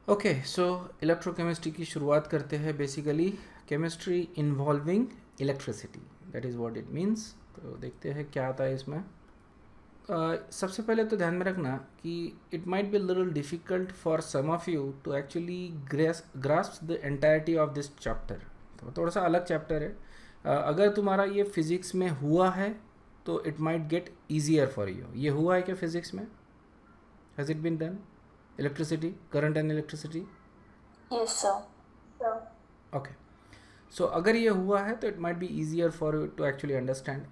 Okay, सो electrochemistry की शुरुआत करते हैं। Basically chemistry involving electricity, that is what it means. तो देखते हैं क्या आता है इसमें। सबसे पहले तो ध्यान में रखना कि it might be little difficult for some of you to actually grasp the entirety of this chapter. तो थोड़ा सा अलग चैप्टर है। अगर तुम्हारा ये फिज़िक्स में हुआ है तो it might get easier for you. ये हुआ है क्या फिज़िक्स में? Has it been done? Electricity, current and electricity. Yes, sir. Okay, so अगर ये हुआ है तो it might be easier for you to actually understand.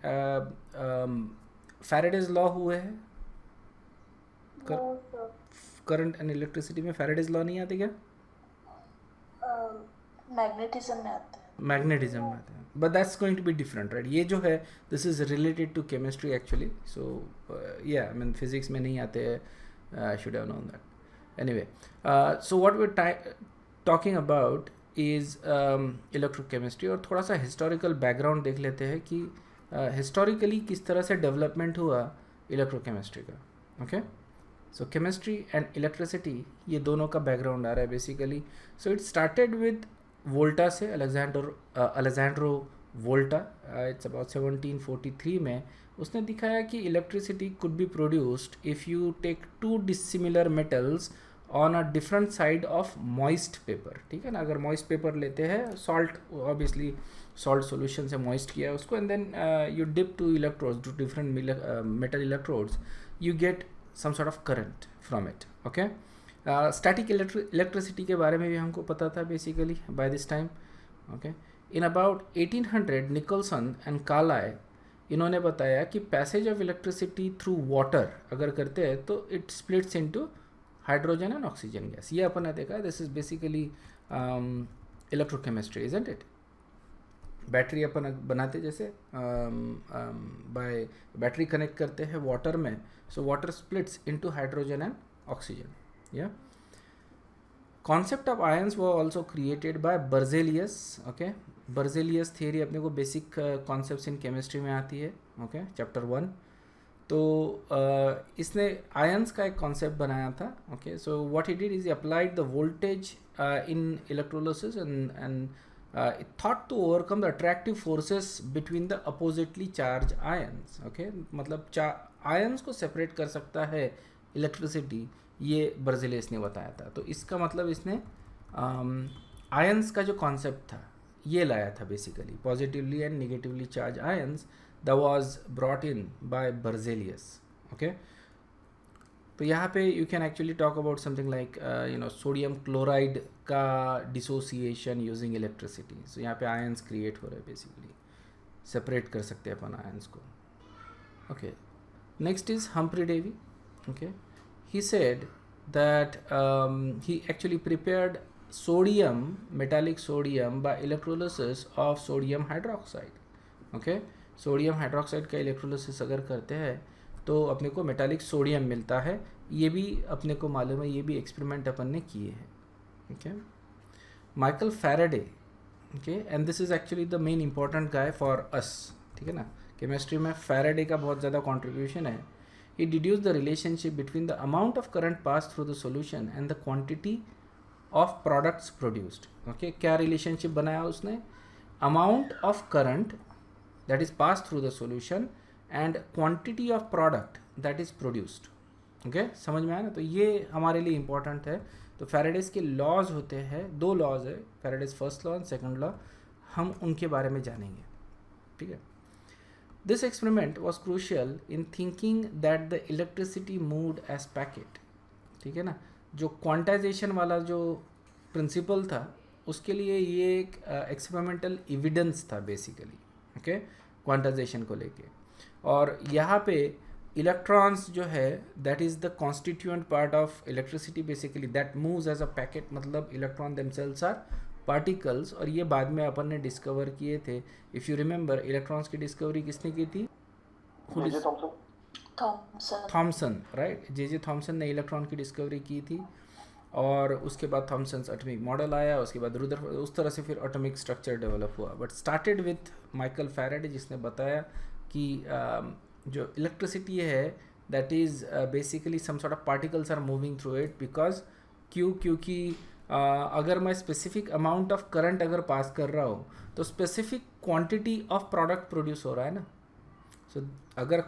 Faraday's law हुए हैं No, sir. Current and electricity में। फैराडेज लॉ नहीं आते क्या? मैग्नेटिज्म में आते हैं। मैग्नेटिज्म में आते हैं, but that's going to be different, right? ये जो है this is related to chemistry actually. So yeah I mean physics में नहीं आते हैं। I should have known that. Anyway, so what we talking about is electrochemistry. और थोड़ा सा हिस्टोरिकल बैकग्राउंड देख लेते हैं कि हिस्टोरिकली किस तरह से डेवलपमेंट हुआ इलेक्ट्रोकेमिस्ट्री का। Okay, so chemistry and electricity, ये दोनों का बैकग्राउंड आ रहा है basically. So it started with Volta से, अलेजेंड्रो वोल्टा। इट्स अबाउट 1743 में उसने दिखाया कि electricity could be produced if you take two dissimilar metals on a different side of moist paper. ठीक है ना? अगर मॉइस्ट पेपर लेते हैं, सॉल्ट, ऑब्वियसली सॉल्ट सॉल्यूशन से मॉइस्ट किया है उसको, and then you dip two electrodes, two different metal electrodes, you get some sort of current from it. Okay, static electricity के बारे में भी हमको पता था basically by this time. Okay, in about 1800 Nicholson and Carlisle इन्होंने बताया कि passage of electricity through water अगर करते हैं तो it splits into hydrogen and oxygen gas. ये अपन ने देखा है। This is basically electrochemistry, isn't it? Battery अपन बनाते जैसे बाय बैटरी कनेक्ट करते हैं वाटर में, so water splits into hydrogen and oxygen. या कॉन्सेप्ट ऑफ आयंस वो also created by Berzelius. Okay, Berzelius theory अपने को बेसिक कॉन्सेप्ट्स इन केमिस्ट्री में आती है। Okay, chapter 1। तो इसने आयंस का एक कॉन्सेप्ट बनाया था। Okay, so what he did is applied the voltage in electrolysis and it thought to overcome the attractive forces between the oppositely charged ions. Okay, मतलब आयंस को सेपरेट कर सकता है इलेक्ट्रिसिटी, ये बर्जेलियस ने बताया था। तो इसका मतलब इसने आयंस का जो कॉन्सेप्ट था ये लाया था basically, positively and negatively charge ions, that was brought in by Berzelius. Okay, तो यहाँ पे you can actually talk about something like sodium chloride का डिसोसिएशन यूजिंग इलेक्ट्रिसिटी। सो यहाँ पे आयंस क्रिएट हो रहे हैं बेसिकली, सेपरेट कर सकते हैं अपन आयंस को। Okay, next is Humphry Davy. Okay, he said that he actually prepared sodium, metallic sodium, by electrolysis of sodium hydroxide. Okay, sodium hydroxide का इलेक्ट्रोलिसिस अगर करते हैं तो अपने को मेटालिक सोडियम मिलता है। ये भी अपने को मालूम है, ये भी एक्सपेरिमेंट अपन ने किए हैं। Okay, Michael Faraday. Okay, and this is actually the main important guy for us. ठीक है ना? केमिस्ट्री में फैराडे का बहुत ज़्यादा कॉन्ट्रीब्यूशन है। He deduce the relationship between the amount of current pass through the solution and the quantity of products produced. Okay, क्या relationship बनाया उसने? Amount of current that is pass through the solution and quantity of product that is produced. Okay, समझ में आया ना? तो ये हमारे लिए इंपॉर्टेंट है। तो फैराडेज के लॉज होते हैं, दो लॉज है, Faraday's first law and second law, हम उनके बारे में जानेंगे। ठीक है, this experiment was crucial in thinking that the electricity moved as packet. ठीक है ना? जो क्वांटाइजेशन वाला जो प्रिंसिपल था उसके लिए ये एक एक्सपेरिमेंटल एविडेंस था बेसिकली। ओके, क्वांटाइजेशन को लेके। और यहाँ पे इलेक्ट्रॉन्स जो है that is the constituent part of electricity basically, that moves as a packet. मतलब इलेक्ट्रॉन देमसेल्स आर पार्टिकल्स। और ये बाद में अपन ने डिस्कवर किए थे। इफ़ यू रिमेंबर, इलेक्ट्रॉन्स की डिस्कवरी किसने की थी? Thomson, right? जे थॉमसन ने इलेक्ट्रॉन की डिस्कवरी की थी। और उसके बाद थॉमसन्स एटॉमिक मॉडल आया, उसके बाद रुदरफोर्ड, उस तरह से फिर एटॉमिक स्ट्रक्चर डेवलप हुआ। But started with Michael Faraday, जिसने बताया कि जो इलेक्ट्रिसिटी है that is basically some sort of particles are moving through it because क्यों? क्योंकि अगर मैं स्पेसिफिक अमाउंट ऑफ करंट अगर पास कर रहा हूँ तो specific quantity of product produce हो रहा है ना. सो अगर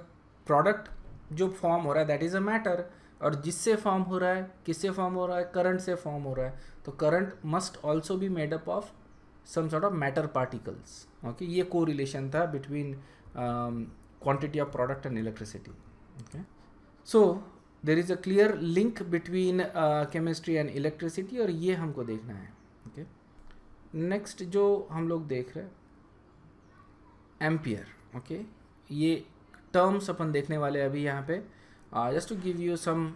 प्रोडक्ट जो फॉर्म हो रहा है दैट इज़ अ मैटर, और जिससे फॉर्म हो रहा है, किससे फॉर्म हो रहा है, करंट से फॉर्म हो रहा है, तो current must also be made up of some sort of matter particles. Okay, ये को रिलेशन था between quantity of product and electricity. Okay, so there is a clear link between chemistry and electricity, और ये हमको देखना है. Okay, next जो हम लोग देख रहे हैं एम्पियर. ओके, ये टर्म्स अपन देखने वाले हैं अभी यहाँ पे. Just to give you some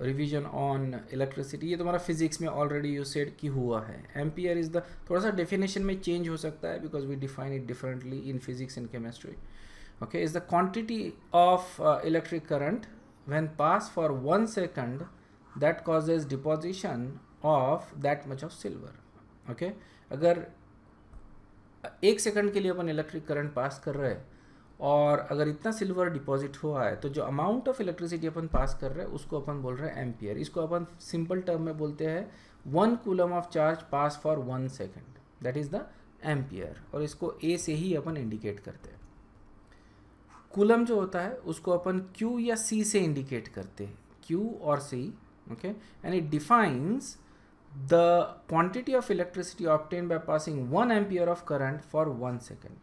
revision on electricity. ये तुम्हारा फिजिक्स में ऑलरेडी यू सेड कि हुआ है. एम्पियर इज़ द, थोड़ा सा डेफिनेशन में चेंज हो सकता है because we define it differently in physics and chemistry. Okay, is the quantity of electric current when pass for 1 second that causes deposition of that much of silver. okay, अगर 1 second के लिए अपन electric current pass कर रहे हैं और अगर इतना silver deposit हुआ है तो जो अमाउंट ऑफ इलेक्ट्रिसिटी अपन पास कर रहे हैं उसको अपन बोल रहे हैं एम्पियर. इसको अपन सिंपल टर्म में बोलते हैं 1 coulomb of charge pass for 1 second, that is the ampere. और इसको ए से ही अपन इंडिकेट करते हैं. कूलम जो होता है उसको अपन Q या C से इंडिकेट करते हैं, Q और C. Okay, and it defines the quantity of electricity obtain by passing 1 ampere of current for 1 second.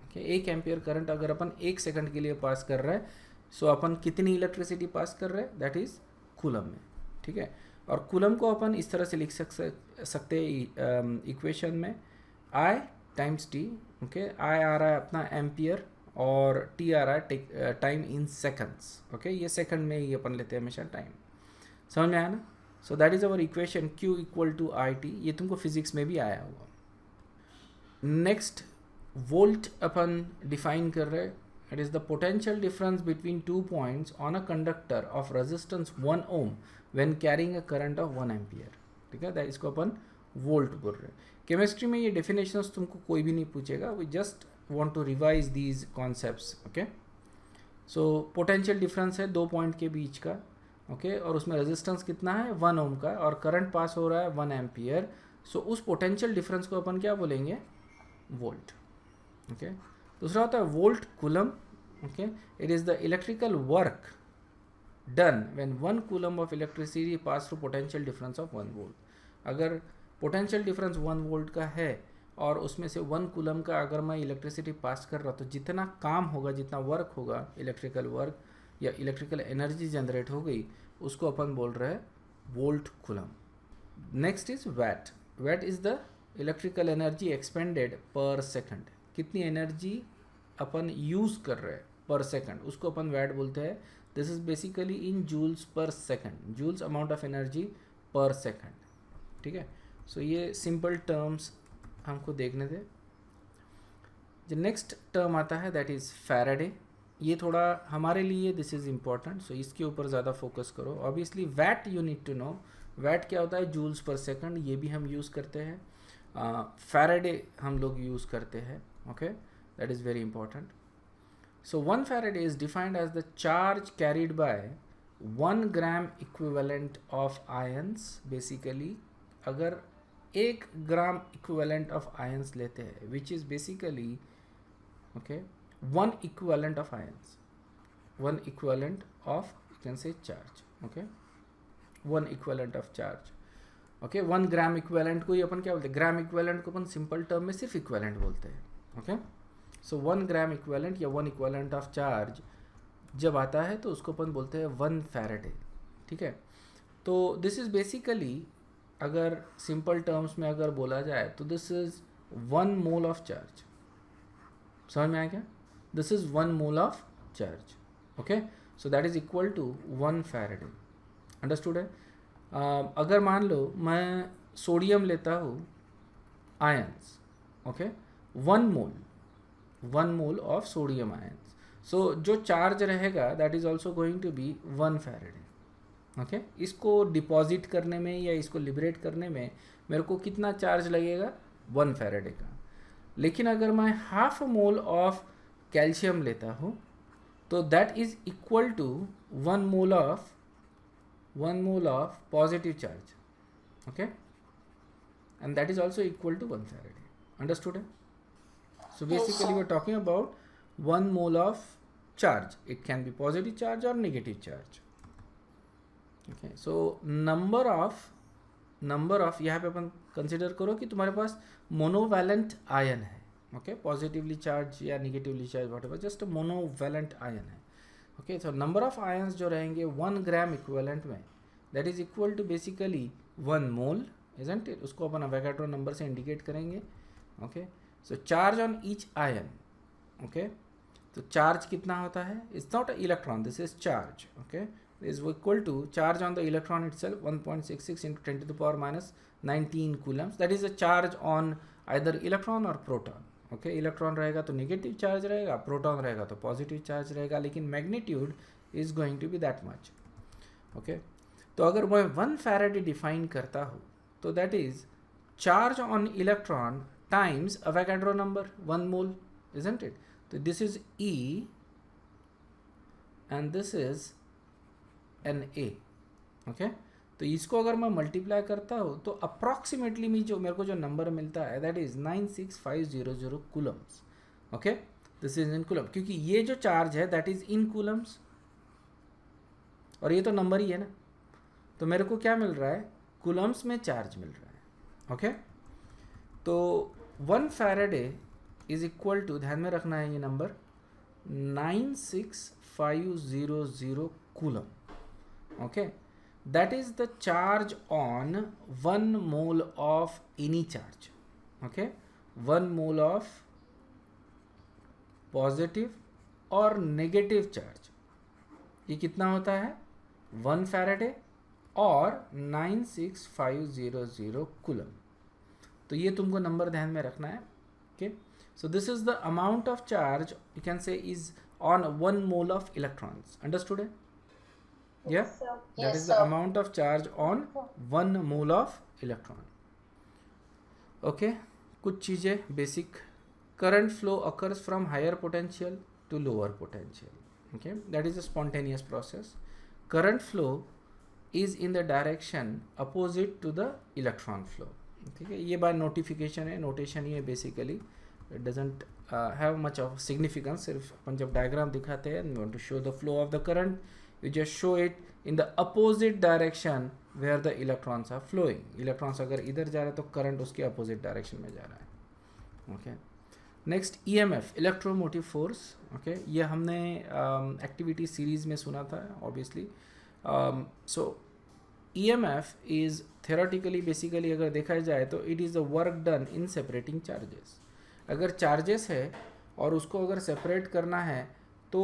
Okay, 1 ampere current अगर अपन 1 सेकंड के लिए पास कर रहे हैं सो अपन कितनी इलेक्ट्रिसिटी पास कर रहे हैं, दैट इज कूलम में. ठीक है, और कूलम को अपन इस तरह से लिख सकते हैं इक्वेशन में I times T. Okay, I आ रहा है अपना एम्पियर और टी आ रहा है टाइम इन सेकंड्स. ओके, ये सेकंड में ही अपन लेते हैं हमेशा टाइम. समझ में आया ना? So that is our equation Q equal to I T. ये तुमको फिजिक्स में भी आया होगा. नेक्स्ट वोल्ट अपन डिफाइन कर रहे हैं. It is the potential difference between 2 points on a conductor of resistance 1 ohm when carrying a current of 1 ampere. ठीक है, इसको अपन वोल्ट बोल रहे हैं. केमिस्ट्री में ये डेफिनेशंस तुमको कोई भी नहीं पूछेगा, we just want to revise these concepts. okay, so potential difference है 2 पॉइंट के बीच का. okay, और उसमें रेजिस्टेंस कितना है 1 ओम का, और करंट पास हो रहा है 1 एम्पियर. सो उस पोटेंशियल डिफरेंस को अपन क्या बोलेंगे, वोल्ट. ओके, दूसरा होता है volt coulomb. Okay, it is the electrical work done when 1 coulomb of electricity pass through potential difference of 1 volt. अगर पोटेंशियल डिफरेंस 1 वोल्ट का है और उसमें से 1 कूलम का अगर मैं इलेक्ट्रिसिटी पास कर रहा तो जितना काम होगा, जितना वर्क होगा, इलेक्ट्रिकल वर्क या इलेक्ट्रिकल एनर्जी जनरेट हो गई, उसको अपन बोल रहे हैं volt coulomb. Next is watt. Watt is the electrical energy expended per second. कितनी एनर्जी अपन यूज़ कर रहे हैं पर सेकंड, उसको अपन वैट बोलते हैं. This is basically in joules per second. Joules amount of energy per second. ठीक है, सो ये सिंपल टर्म्स हमको देखने दे. जो नेक्स्ट टर्म आता है दैट इज़ फैराडे. ये थोड़ा हमारे लिए दिस इज़ इम्पॉर्टेंट, सो इसके ऊपर ज़्यादा फोकस करो. Obviously watt you need to know. Watt क्या होता है, जूल्स पर सेकंड, ये भी हम यूज़ करते हैं. फैराडे हम लोग यूज़ करते हैं. Okay, that is very important. So 1 faraday is defined as the charge carried by 1 gram equivalent of ions. Basically अगर 1 ग्राम इक्विवेलेंट ऑफ आयंस लेते हैं which is basically okay 1 equivalent of ions, 1 equivalent of you can say charge. Okay, 1 equivalent of charge. Okay, 1 gram equivalent को ही अपन क्या बोलते हैं, ग्राम equivalent को अपन simple term में सिर्फ इक्विवेलेंट बोलते हैं. ओके, सो 1 ग्राम इक्विवेलेंट या 1 इक्विवेलेंट ऑफ चार्ज जब आता है तो उसको अपन बोलते हैं 1 फैराडे. ठीक है, तो दिस इज़ बेसिकली अगर सिंपल टर्म्स में अगर बोला जाए तो this is 1 mole of charge. समझ में आया क्या? This is 1 mole of charge. Okay, so that is equal to 1 Faraday. Understood है? अगर मान लो मैं सोडियम लेता हूँ ions. Okay, 1 mole of sodium ions. So जो चार्ज रहेगा that is also going to be 1 Faraday. Okay, इसको डिपॉजिट करने में या इसको लिबरेट करने में मेरे को कितना चार्ज लगेगा, 1 फैराडे का. लेकिन अगर मैं 1/2 मोल ऑफ कैल्शियम लेता हूँ तो that is equal to 1 mole of positive charge. okay, and that is also equal to 1 Faraday. Understood? So basically sir. we're talking about 1 mole of charge. It can be positive charge or negative charge. Okay, so number of यहाँ पे अपन consider करो कि तुम्हारे पास monovalent ion है, okay, positively charge या negatively charge whatever, just monovalent ion है. Okay, so number of ions जो रहेंगे 1 ग्राम इक्विवेलेंट में, that is equal to basically 1 mole, isn't it. उसको अपन अवोगाड्रो नंबर से इंडिकेट करेंगे. Okay, so charge on each ion, okay, तो charge कितना होता है, it's not electron, this is charge. Okay, is equal to charge on the electron itself 1.66 into 10 to the power minus 19 coulombs. That is a charge on either electron or proton. Okay, electron रहेगा तो negative charge रहेगा, proton रहेगा तो positive charge रहेगा, लेकिन magnitude is going to be that much. Okay, तो अगर मैं 1 फैराडे डिफाइन करता हूँ तो that is charge on electron times Avogadro number 1 mole, isn't it. तो this is E and this is Na. Okay, तो इसको अगर मैं मल्टीप्लाई करता हूँ तो अप्रॉक्सीमेटली मेरे को जो नंबर मिलता है that is 96500 Coulomb's. Okay, this is in coulomb, क्योंकि ये जो चार्ज है दैट इज इन कूलम्स और ये तो नंबर ही है ना, तो मेरे को क्या मिल रहा है, कूलम्स में चार्ज मिल रहा है. ओके, तो 1 फैराडे इज इक्वल टू, ध्यान में रखना है ये number, 96500 coulomb. Okay, that is the charge on 1 mole of any charge. Okay, 1 mole of positive or negative charge, ये कितना होता है, 1 फैराडे और 96500 कूलम. तो ये तुमको नंबर ध्यान में रखना है. Okay, so this is the amount of charge you can से is on 1 mole of electrons. Understood है? Yeah, Sir. that is the amount of charge on 1 mole of electron. Okay, कुछ चीज़ें basic. Current flow occurs from higher potential to lower potential. Okay, that is a spontaneous process. Current flow is in the direction opposite to the electron flow. ठीक है, ये by notification है, notation ही है basically. It doesn't have much of significance. सिर्फ अपन जब diagram दिखाते हैं, we want to show the flow of the current, you just show it in the opposite direction where the electrons are flowing. electrons अगर इधर जा रहे हैं तो करंट उसके opposite direction में जा रहा है. okay, next EMF, electromotive force. okay, ये हमने एक्टिविटी सीरीज में सुना था obviously. so EMF is theoretically basically अगर देखा जाए तो it is the work done in separating charges. अगर चार्जेस है और उसको अगर सेपरेट करना है तो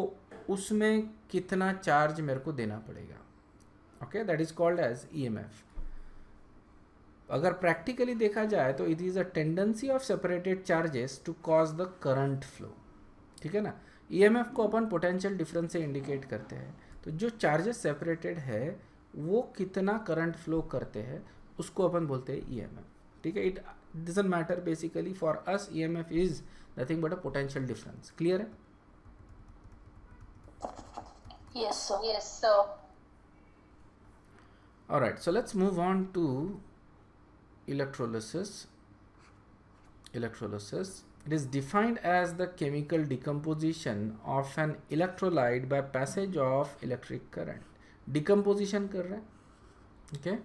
उसमें कितना चार्ज मेरे को देना पड़ेगा. Okay, that is called as EMF. अगर प्रैक्टिकली देखा जाए तो it is a tendency of separated charges to cause the current flow. ठीक है ना, EMF को अपन पोटेंशियल डिफरेंस से इंडिकेट करते हैं. तो जो चार्जेस सेपरेटेड है वो कितना करंट फ्लो करते हैं उसको अपन बोलते हैं EMF. ठीक है, it doesn't matter basically for us. EMF is nothing but a potential difference. Clear है? Yes, sir. Yes, sir. All right, so let's move on to electrolysis. Electrolysis, it is defined as the chemical decomposition of an electrolyte by passage of electric current. Decomposition कर रहे हैं, okay,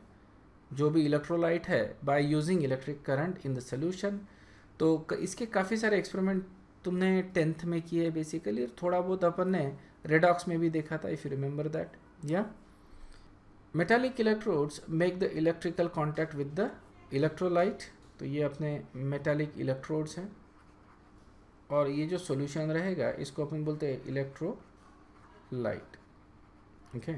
जो भी electrolyte है by using electric current in the solution. तो इसके काफ़ी सारे एक्सपेरिमेंट तुमने 10th में किए बेसिकली, थोड़ा बहुत अपन ने रेडॉक्स में भी देखा था, इफ़ यू रिमेंबर दैट. या metallic electrodes make the electrical contact with the electrolyte. तो ये अपने मेटालिक इलेक्ट्रोड्स हैं और ये जो सॉल्यूशन रहेगा इसको अपन बोलते हैं इलेक्ट्रोलाइट. ओके,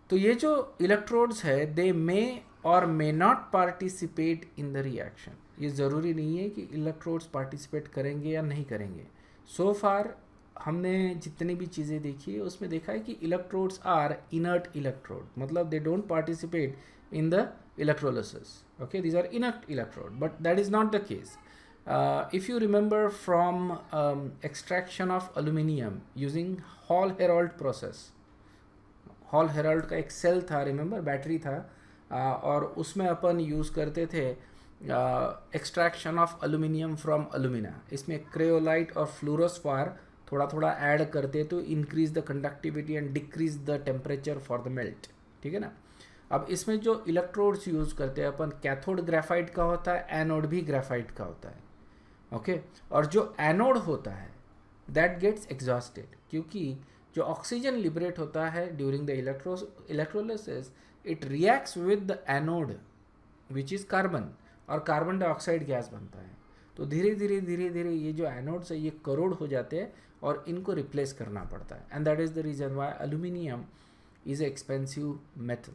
तो ये जो इलेक्ट्रोड्स है दे मे और may not participate in the reaction. ये ज़रूरी नहीं है कि इलेक्ट्रोड्स पार्टिसिपेट करेंगे या नहीं करेंगे. सो फार हमने जितनी भी चीज़ें देखी है उसमें देखा है कि इलेक्ट्रोड्स आर इनर्ट इलेक्ट्रोड, मतलब they don't participate in the electrolysis. Okay, these are inert electrode, but that is not the case. If you remember from extraction of aluminium using Hall Heroult process. Hall Heroult का एक cell था, remember, battery था, और उसमें अपन use करते थे extraction of aluminium from alumina. इसमें क्रेओलाइट और फ्लोरोस्फार थोड़ा थोड़ा ऐड करते तो increase the conductivity and decrease the temperature for the melt, ठीक है ना। अब इसमें जो इलेक्ट्रोड्स यूज़ करते हैं अपन, कैथोड ग्रेफाइट का होता है, एनोड भी ग्रेफाइट का होता है, ओके। और जो एनोड होता है दैट गेट्स एग्जॉस्टेड, क्योंकि जो ऑक्सीजन लिबरेट होता है during the electrolysis, it reacts with the anode which is carbon, और कार्बन डाइऑक्साइड गैस बनता है। तो धीरे धीरे ये जो एनोड्स है ये करोड़ हो जाते हैं और इनको रिप्लेस करना पड़ता है। And that is the reason why aluminium is a expensive metal.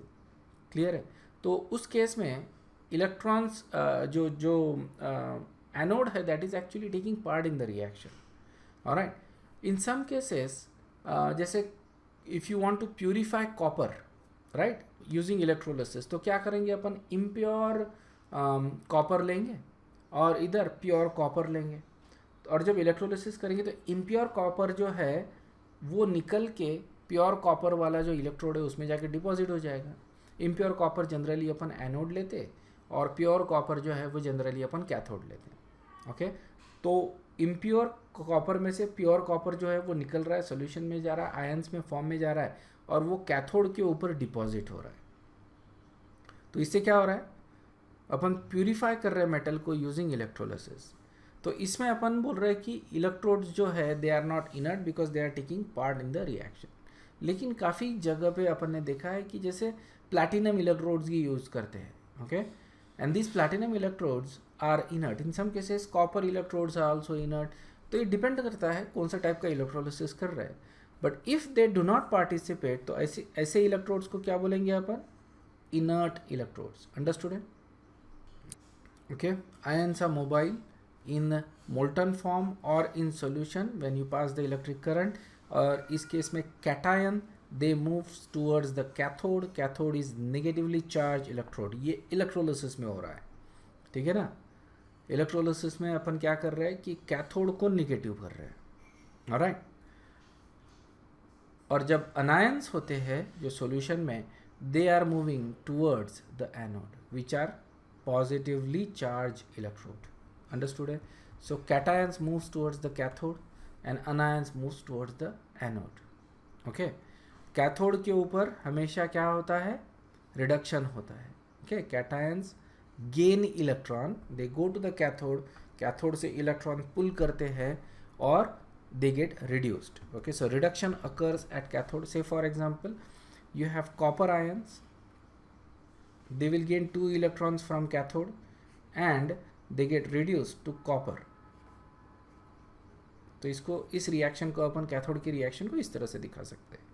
Clear है। तो उस केस में इलेक्ट्रॉन्स जो जो एनोड है that is actually taking part in the reaction, alright. In some cases जैसे if you want to purify copper, right, using electrolysis, तो क्या करेंगे अपन, इम्प्योर कॉपर लेंगे और इधर प्योर कॉपर लेंगे, और जब इलेक्ट्रोलिसिस करेंगे तो इम्प्योर कॉपर जो है वो निकल के प्योर कॉपर वाला जो इलेक्ट्रोड है उसमें जाके डिपॉजिट हो जाएगा। इम्प्योर कॉपर जनरली अपन एनोड लेते और प्योर कॉपर जो है वो जनरली अपन कैथोड लेते हैं, ओके। तो इम्प्योर कॉपर में से प्योर कॉपर जो है वो निकल रहा है, सोल्यूशन में जा रहा है, आयंस में फॉर्म में जा रहा है, और वो कैथोड के ऊपर डिपॉजिट हो रहा है। तो इससे क्या हो रहा है, अपन प्यूरिफाई कर रहे हैं मेटल को यूजिंग इलेक्ट्रोलिसिस। तो इसमें अपन बोल रहे हैं कि इलेक्ट्रोड्स जो है they are not inert because they are taking part in the reaction. लेकिन काफ़ी जगह पे अपन ने देखा है कि जैसे प्लैटिनम इलेक्ट्रोड्स की यूज़ करते हैं, okay, and this platinum electrodes are inert, in some cases copper electrodes are also inert. तो ये डिपेंड करता है कौन सा टाइप का इलेक्ट्रोलिसिस कर रहे हैं। But if they do not participate तो ऐसे इलेक्ट्रोड्स को क्या बोलेंगे अपन, inert electrodes. Understood it? Okay, ions are mobile in molten form or in solution when you pass the electric current, और इस केस में cation they moves towards the cathode. Cathode is negatively charged electrode. ये electrolysis में हो रहा है, ठीक है ना। इलेक्ट्रोलिसिस में अपन क्या कर रहे हैं कि कैथोड को निगेटिव कर रहे हैं, ऑलराइट। और जब अनायंस होते हैं जो सॉल्यूशन में, they are moving towards the anode which are positively charged electrode. Understood it? So cations moves towards the cathode and anions moves towards the anode. Okay, cathode के ऊपर हमेशा क्या होता है, रिडक्शन होता है, okay. Cations gain electron, they go to the cathode, cathode से electron पुल करते हैं और they get reduced, okay. So reduction occurs at cathode. Say for example you have copper ions, they will gain 2 electrons from cathode and they get reduced to copper. तो इसको, इस reaction को अपन cathode की reaction को इस तरह से दिखा सकते हैं।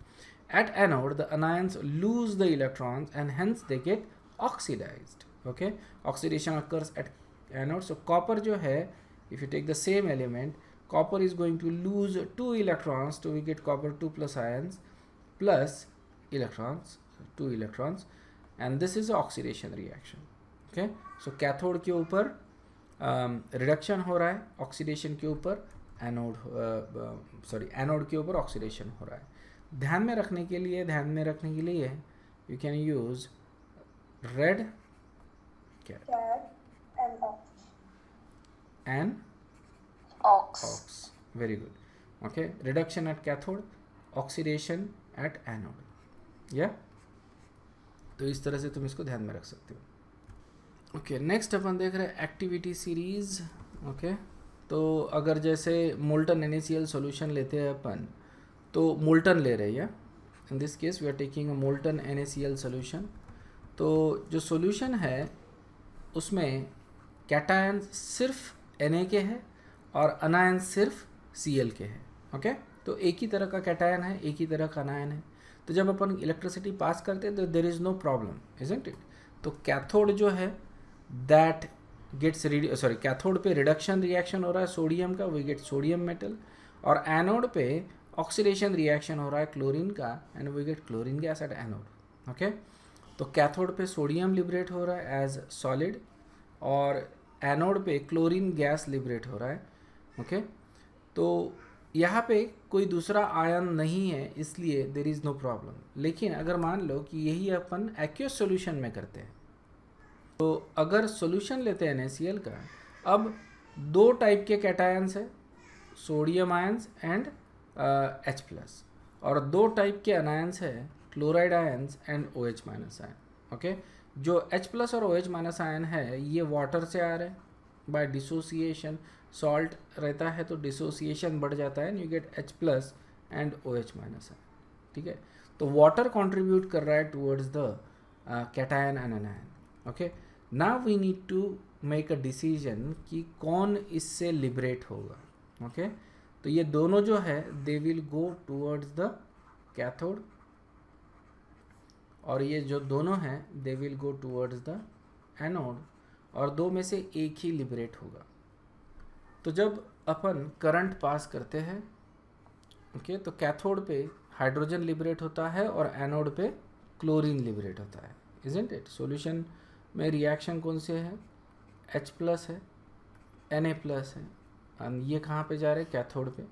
At anode the anions lose the electrons and hence they get oxidized, okay. Oxidation occurs at anode. So copper जो है, if you take the same element, copper is going to lose 2 electrons, so we get copper 2 plus ions plus electrons, 2 electrons, and this is oxidation reaction, okay. So cathode के ऊपर reduction हो रहा है, oxidation के ऊपर anode, anode के ऊपर oxidation हो रहा है। ध्यान में रखने के लिए you can use red and ox, very good, okay. Reduction at cathode, oxidation at anode, या तो इस तरह से तुम इसको ध्यान में रख सकते हो। ओके, नेक्स्ट अपन देख रहे हैं एक्टिविटी सीरीज, ओके। तो अगर जैसे मोल्टन NaCl सॉल्यूशन लेते हैं अपन, तो मोल्टन ले रहे हैं, या in this case we are taking a molten NaCl solution. तो जो सॉल्यूशन है उसमें कैटायन सिर्फ Na के हैं और अनायन सिर्फ Cl के हैं, ओके। तो एक ही तरह का कैटायन है, एक ही तरह का अनायन है। तो जब अपन इलेक्ट्रिसिटी पास करते हैं तो there is no problem, isn't it. तो कैथोड जो है दैट गेट्स कैथोड पे रिडक्शन रिएक्शन हो रहा है सोडियम का, वी गेट सोडियम मेटल, और एनोड पे ऑक्सीडेशन रिएक्शन हो रहा है क्लोरीन का and we get chlorine gas at anode, okay. तो कैथोड पे सोडियम लिबरेट हो रहा है एज सॉलिड और एनोड पे क्लोरीन गैस लिबरेट हो रहा है, ओके। तो यहाँ पे कोई दूसरा आयन नहीं है, इसलिए देर इज़ नो प्रॉब्लम। लेकिन अगर मान लो कि यही अपन एक्वस सॉल्यूशन में करते हैं, तो अगर सॉल्यूशन लेते हैं NaCl का, अब दो टाइप के कैटायंस है, सोडियम आयंस एंड H+, और दो टाइप के अनायंस है, chloride ions and OH- ion. Okay, जो H+ और OH- आयन है ये वाटर से आ रहे हैं, बाय डिसोसिएशन। सॉल्ट रहता है तो डिसोसिएशन बढ़ जाता है, you get H+ and OH- ion. ठीक है, तो वाटर कंट्रीब्यूट कर रहा है towards the cation and anion. Okay, now we need to make a decision कि कौन इससे लिबरेट होगा। ओके, तो ये दोनों जो है they will go towards the cathode, और ये जो दोनों हैं they will go towards the anode, और दो में से एक ही लिबरेट होगा। तो जब अपन करंट पास करते हैं, ओके, तो कैथोड पे हाइड्रोजन लिबरेट होता है और एनोड पे क्लोरीन लिबरेट होता है, इजंट इट। सॉल्यूशन में रिएक्शन कौन से है, H+ है, Na+ है, एंड ये कहाँ पे जा रहे हैं, कैथोड पे,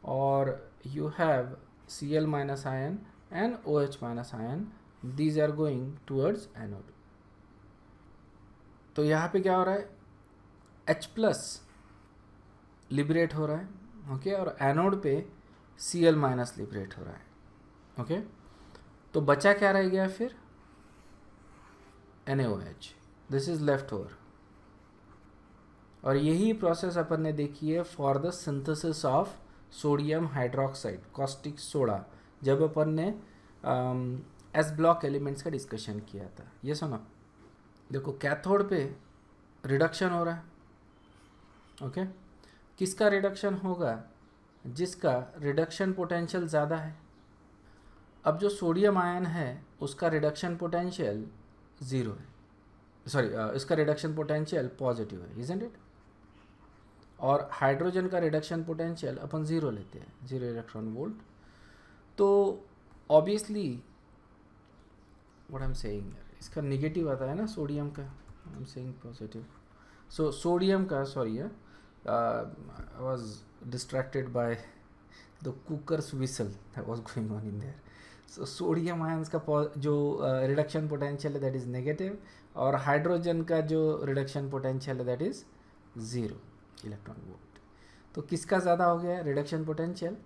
और you have Cl- ion and OH- ion, these are going towards anode. तो यहाँ पे क्या हो रहा है, H+ लिबरेट हो रहा है, ओके, और एनोड पे Cl- लिबरेट हो रहा है। ओके, तो बचा क्या रह गया फिर, NaOH, this is left over. और यही प्रोसेस अपन ने देखी है for the synthesis of sodium hydroxide, caustic soda, जब अपन ने एस ब्लॉक एलिमेंट्स का डिस्कशन किया था। ये सुनो, देखो कैथोड पे रिडक्शन हो रहा है, ओके, किसका रिडक्शन होगा, जिसका रिडक्शन पोटेंशियल ज़्यादा है। अब जो सोडियम आयन है उसका रिडक्शन पोटेंशियल 0 है, सॉरी इसका रिडक्शन पोटेंशियल पॉजिटिव है, इजंट इट। और हाइड्रोजन का रिडक्शन पोटेंशियल अपन 0 लेते हैं, 0 इलेक्ट्रॉन वोल्ट। तो obviously what I am saying, इसका निगेटिव आता है ना सोडियम का, I am saying positive. So sodium का, sorry I was distracted by the cooker's whistle that was going on in there. So sodium ions का जो reduction potential है that is negative, और हाइड्रोजन का जो रिडक्शन पोटेंशियल है that is 0 electron volt. तो किसका ज़्यादा हो गया रिडक्शन पोटेंशियल,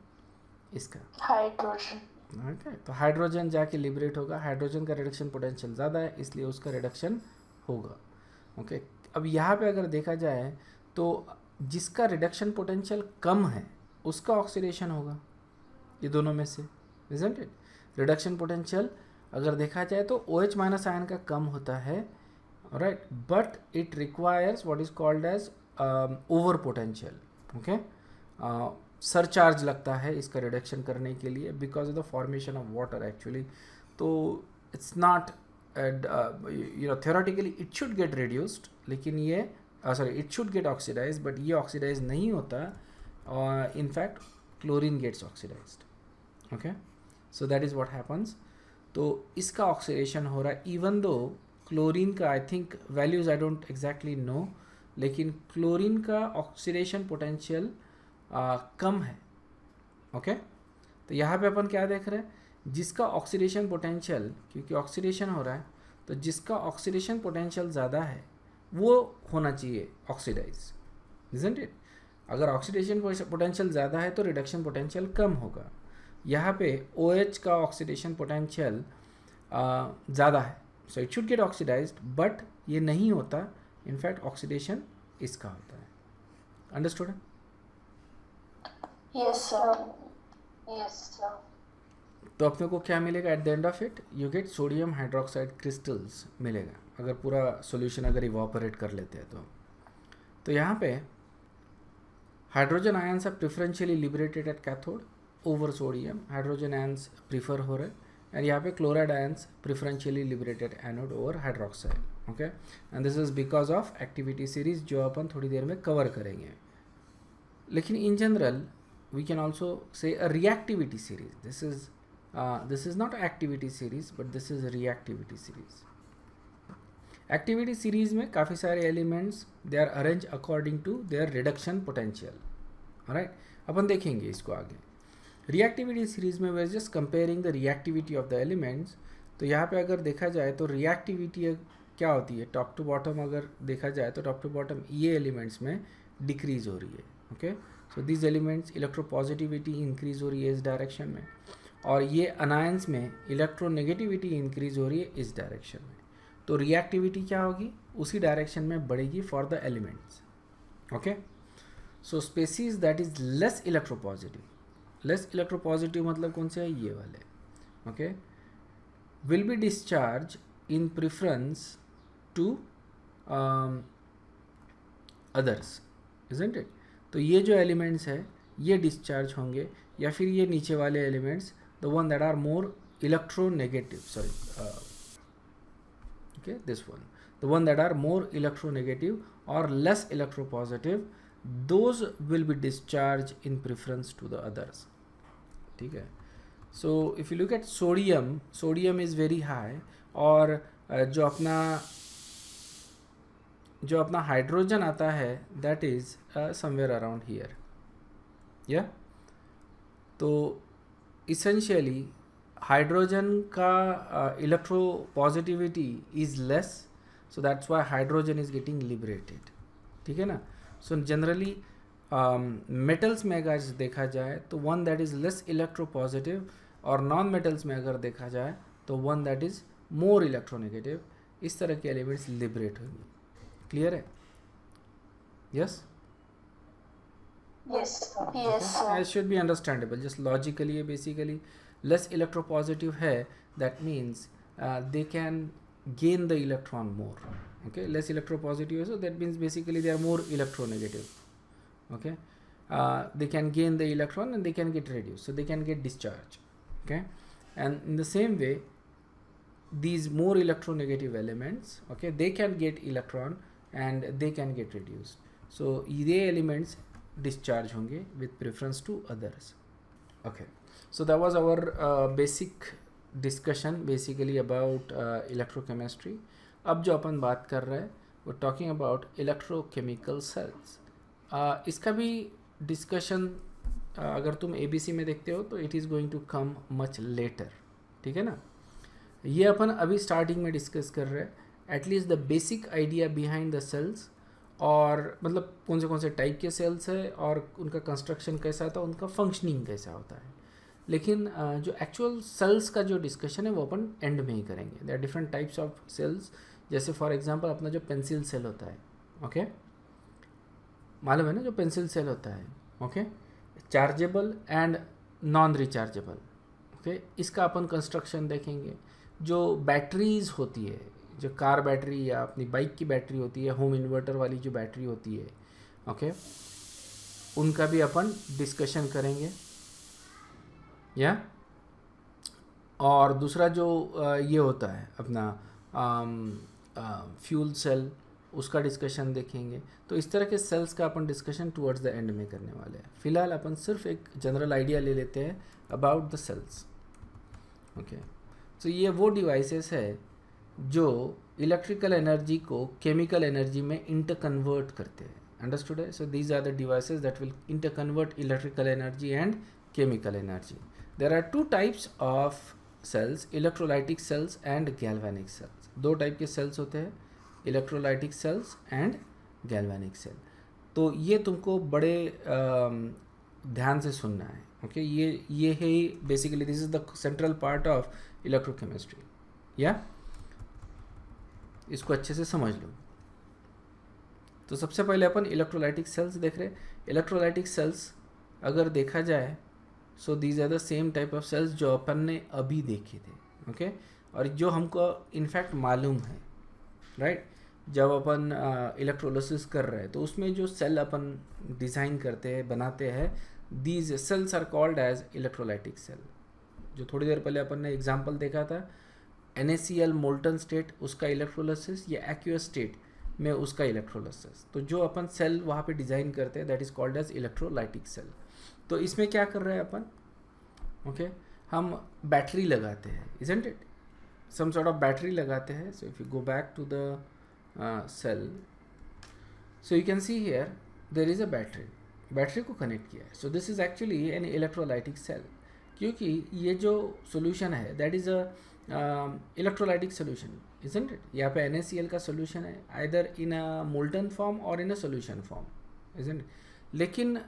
इसका, हाइड्रोजन। ओके। तो हाइड्रोजन जाके लिबरेट होगा, हाइड्रोजन का रिडक्शन पोटेंशियल ज़्यादा है इसलिए उसका रिडक्शन होगा, ओके। अब यहाँ पे अगर देखा जाए तो जिसका रिडक्शन पोटेंशियल कम है उसका ऑक्सीडेशन होगा, ये दोनों में से, इजंट इट। रिडक्शन पोटेंशियल अगर देखा जाए तो OH- आयन का कम होता है, right, but it requires what is called as over potential, okay. Surcharge लगता है इसका रिडक्शन करने के लिए because of the formation of water actually. तो it's not you know theoretically it should get reduced, लेकिन ये sorry it should get oxidise, but ये ऑक्सीडाइज नहीं होता, in fact chlorine gets oxidised, okay. So that is what happens. तो इसका oxidation हो रहा है, इवन दो क्लोरीन का I think values I don't exactly know, लेकिन क्लोरीन का ऑक्सीडेशन पोटेंशियल कम है, ओके। तो यहाँ पे अपन क्या देख रहे हैं, जिसका ऑक्सीडेशन पोटेंशियल, क्योंकि ऑक्सीडेशन हो रहा है तो जिसका ऑक्सीडेशन पोटेंशियल ज़्यादा है वो होना चाहिए ऑक्सीडाइज, इजंट इट। अगर ऑक्सीडेशन पोटेंशियल ज़्यादा है तो रिडक्शन पोटेंशियल कम होगा। यहाँ पे OH का ऑक्सीडेशन पोटेंशियल ज़्यादा है, so it should get oxidised, but ये नहीं होता, इनफैक्ट ऑक्सीडेशन इसका होता है। Understood? Yes sir. Yes sir. तो अपने को क्या मिलेगा at the end of it, you get sodium hydroxide crystals मिलेगा, अगर पूरा सॉल्यूशन अगर इवापोरेट कर लेते हैं तो यहाँ पे hydrogen ions are preferentially liberated at cathode over sodium, hydrogen ions prefer हो रहे, एंड यहाँ पे chloride ions preferentially liberated anode over hydroxide, okay. And this is because of activity series जो अपन थोड़ी देर में कवर करेंगे। लेकिन in general we can also say a reactivity series. This is not activity series, but this is a reactivity series. Activity series में काफ़ी सारे elements they are arranged according to their reduction potential, alright. अपन देखेंगे इसको आगे. Reactivity series में we are just comparing the reactivity of the elements. तो यहाँ पे अगर देखा जाए तो रिएक्टिविटी क्या होती है, टॉप टू बॉटम अगर देखा जाए तो टॉप टू बॉटम ये एलिमेंट्स में डिक्रीज हो रही है. Okay, so this elements electropositivity increase हो रही है इस डायरेक्शन में, और ये अनायंस में इलेक्ट्रोनेगेटिविटी इंक्रीज हो रही है इस डायरेक्शन में. तो रिएक्टिविटी क्या होगी, उसी डायरेक्शन में बढ़ेगी for the elements. Okay, so species that is less electropositive, less electropositive मतलब कौन से है, ये वाले. Okay, will be discharge in preference to others, isn't it. तो ये जो एलिमेंट्स है ये डिस्चार्ज होंगे, या फिर ये नीचे वाले elements the one that are more electronegative, sorry, okay, this one that are more electronegative or less electropositive, those will be discharged in preference to the others. ठीक है. So if you look at sodium is very high, और जो अपना hydrogen आता है that is somewhere around here. Yeah. तो essentially hydrogen का electropositivity is less, so that's why hydrogen is getting liberated. ठीक है ना. सो जनरली मेटल्स में अगर देखा जाए तो one that is less electropositive, और नॉन मेटल्स में अगर देखा जाए तो one that is more electronegative. इस तरह के एलिमेंट्स लिबरेट होंगे. क्लियर है? Yes, Yes, sir. Yes, sir. it should be understandable. Just logically, basically, less electropositive है, that means they can gain the electron more. Okay, less electropositive, so that means basically they are more electronegative. Okay, they can gain the electron and they can get reduced, so they can get discharged. Okay, and in the same way, these more electronegative elements, okay, they can get electron and they can get reduced. So ये elements discharge होंगे with preference to others. Okay, so that was our basic discussion basically about electrochemistry. अब जो अपन बात कर रहे हैं वो talking about electrochemical cells. इसका भी discussion अगर तुम ABC में देखते हो तो it is going to come much later. ठीक है ना. ये अपन अभी स्टार्टिंग में डिस्कस कर रहे हैं, at least the basic idea behind the cells, और मतलब कौन से टाइप के सेल्स है और उनका कंस्ट्रक्शन कैसा होता है, उनका फंक्शनिंग कैसा होता है. लेकिन जो एक्चुअल सेल्स का जो डिस्कशन है वो अपन एंड में ही करेंगे. There are different types of cells. जैसे फॉर एग्जांपल अपना जो पेंसिल सेल होता है, ओके, मालूम है ना, जो पेंसिल सेल होता है, okay, chargeable and non rechargeable. Okay, इसका अपन कंस्ट्रक्शन देखेंगे. जो बैटरीज होती है, जो कार बैटरी या अपनी बाइक की बैटरी होती है, होम इन्वर्टर वाली जो बैटरी होती है, ओके, उनका भी अपन डिस्कशन करेंगे. या और दूसरा जो ये होता है अपना फ्यूल सेल, उसका डिस्कशन देखेंगे. तो इस तरह के सेल्स का अपन डिस्कशन टुवर्ड्स द एंड में करने वाले हैं. फिलहाल अपन सिर्फ एक जनरल आइडिया ले लेते हैं अबाउट द सेल्स. ओके, तो ये वो डिवाइसेस है जो इलेक्ट्रिकल एनर्जी को केमिकल एनर्जी में इंटरकन्वर्ट करते हैं. अंडरस्टूड है? So these are the devices that will interconvert electrical energy and chemical energy. There are two types of cells, electrolytic cells and galvanic cells. दो type के cells होते हैं, electrolytic cells and galvanic cell. तो ये तुमको बड़े ध्यान से सुनना है. ओके, ये है basically, this is the central part of electrochemistry. या इसको अच्छे से समझ लो. तो सबसे पहले अपन इलेक्ट्रोलाइटिक सेल्स देख रहे हैं. इलेक्ट्रोलाइटिक सेल्स अगर देखा जाए, so these are the same type of cells जो अपन ने अभी देखे थे. ओके, और जो हमको इनफैक्ट मालूम है, राइट. जब अपन इलेक्ट्रोलिसिस कर रहे हैं तो उसमें जो सेल अपन डिज़ाइन करते हैं, बनाते हैं, these cells are called as electrolytic cell. जो थोड़ी देर पहले अपन ने एग्जांपल देखा था, NaCl मोल्टन स्टेट, उसका इलेक्ट्रोलिसिस, या एक्यूअस स्टेट में उसका इलेक्ट्रोलिसिस. तो जो अपन सेल वहाँ पे डिज़ाइन करते हैं that is called as electrolytic cell. तो इसमें क्या कर रहे हैं अपन, ओके, हम बैटरी लगाते हैं, isn't it, some sort of battery लगाते हैं. So if you go back to the cell, so you can see here there is a battery. Battery को कनेक्ट किया है. So this is actually an electrolytic cell, क्योंकि ये जो solution है that is a electrolytic solution, isn't it. यहाँ पे NaCl का सोल्यूशन है either in a molten form और in a solution form, isn't. लेकिन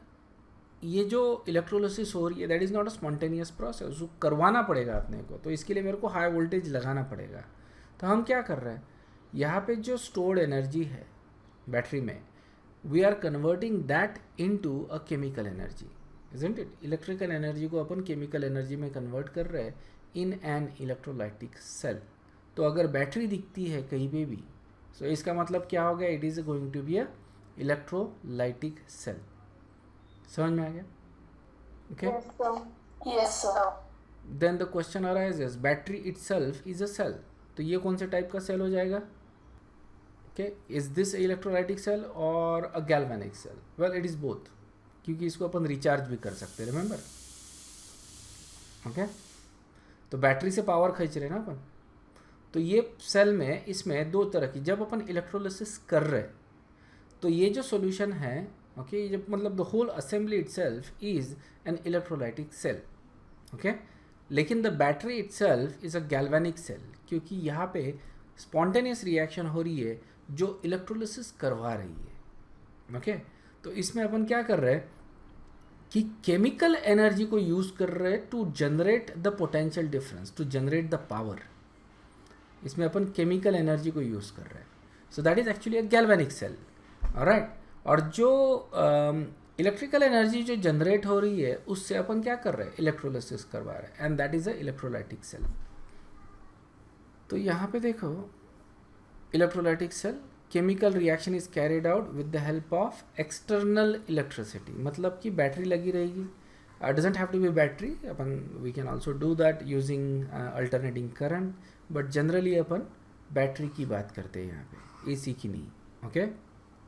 ये जो इलेक्ट्रोलिसिस हो रही है that is not a spontaneous process, उसको करवाना पड़ेगा अपने को. तो इसके लिए मेरे को हाई वोल्टेज लगाना पड़ेगा. तो हम क्या कर रहे हैं, यहाँ पे जो स्टोर्ड एनर्जी है बैटरी में, we are converting that into a chemical energy, isn't it. Electrical energy को अपन केमिकल एनर्जी में कन्वर्ट कर रहे हैं इन एन इलेक्ट्रोलाइटिक सेल. तो अगर बैटरी दिखती है कहीं पे भी, सो इसका मतलब क्या हो गया, it is going to be a electrolytic cell. समझ में आ गया? Okay. Yes, sir. Yes, sir. Then the question arises, battery itself is a cell. तो ये कौन से टाइप का सेल हो जाएगा? Okay, is this electrolytic cell और a galvanic cell? Well, it is both, क्योंकि इसको अपन रिचार्ज भी कर सकते हैं, रिमेंबर. ओके, तो बैटरी से पावर खींच रहे हैं ना अपन. तो ये सेल में, इसमें दो तरह की, जब अपन इलेक्ट्रोलिसिस कर रहे तो ये जो सॉल्यूशन है, ओके, ये मतलब the whole assembly itself is an electrolytic cell. Okay, लेकिन the battery itself is a galvanic cell, क्योंकि यहाँ पे स्पॉन्टेनियस रिएक्शन हो रही है जो इलेक्ट्रोलिसिस करवा रही है. ओके, तो इसमें अपन क्या कर रहे हैं कि केमिकल एनर्जी को यूज़ कर रहे हैं to generate the potential difference, to generate the power. इसमें अपन केमिकल एनर्जी को यूज़ कर रहे हैं. So that is actually a galvanic cell, alright. और जो इलेक्ट्रिकल एनर्जी जो जनरेट हो रही है उससे अपन क्या कर रहे हैं, इलेक्ट्रोलिसिस करवा रहे हैं, and that is a electrolytic cell. तो यहाँ पे देखो, electrolytic cell, chemical reaction is carried out with the help of external electricity. मतलब कि बैटरी लगी रहेगी, doesn't have to be battery, अपन we can also do that using alternating current, but generally अपन बैटरी की बात करते हैं यहाँ पे, AC की नहीं. ओके,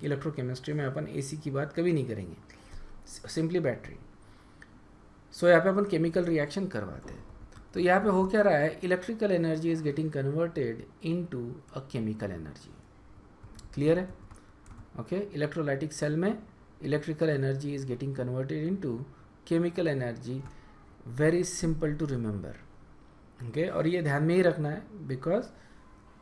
इलेक्ट्रोकेमिस्ट्री में अपन AC की बात कभी नहीं करेंगे, सिंपली बैटरी. सो यहाँ पे अपन केमिकल रिएक्शन करवाते हैं. तो यहाँ पे हो क्या रहा है, electrical energy is getting converted into a chemical energy. Clear है? ओके, इलेक्ट्रोलाइटिक सेल में electrical energy is getting converted into chemical energy. Very simple to remember. Okay, और ये ध्यान में ही रखना है, बिकॉज